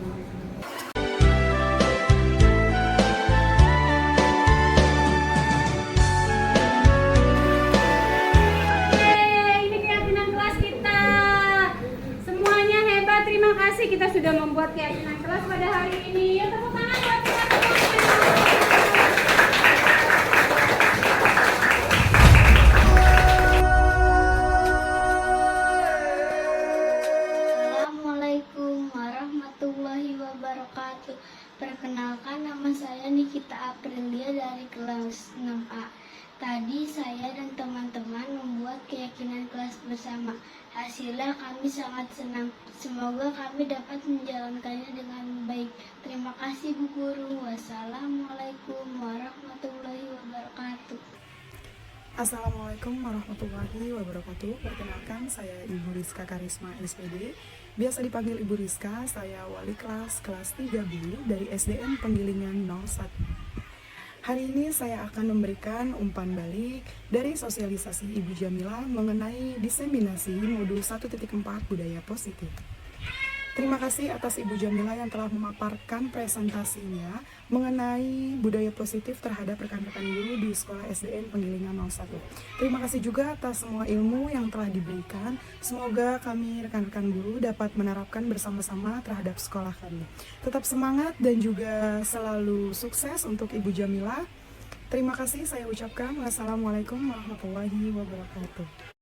Ini keyakinan kelas kita. Semuanya hebat, terima kasih. Kita sudah membuat keyakinan kelas pada hari ini. Yuk tepuk tangan buat kita Assalamualaikum warahmatullahi wabarakatuh. Perkenalkan, nama saya Nikita Aprilia dari kelas 6A. Tadi saya dan teman-teman membuat keyakinan kelas bersama. Hasilnya kami sangat senang. Semoga kami dapat menjalankannya dengan baik. Terima kasih Bu Guru. Wassalamualaikum warahmatullahi wabarakatuh. Assalamualaikum warahmatullahi wabarakatuh. Perkenalkan, saya Ibu Rizka Karisma SPD. Biasa dipanggil Ibu Rizka. Saya wali kelas 3B dari SDN Penggilingan 01. Hari ini saya akan memberikan umpan balik dari sosialisasi Ibu Jamila mengenai diseminasi modul 1.4 budaya positif. Terima kasih atas Ibu Jamila yang telah memaparkan presentasinya mengenai budaya positif terhadap rekan-rekan guru di Sekolah SDN Penggilingan 01. Terima kasih juga atas semua ilmu yang telah diberikan. Semoga kami rekan-rekan guru dapat menerapkan bersama-sama terhadap sekolah kami. Tetap semangat dan juga selalu sukses untuk Ibu Jamila. Terima kasih saya ucapkan. Wassalamualaikum warahmatullahi wabarakatuh.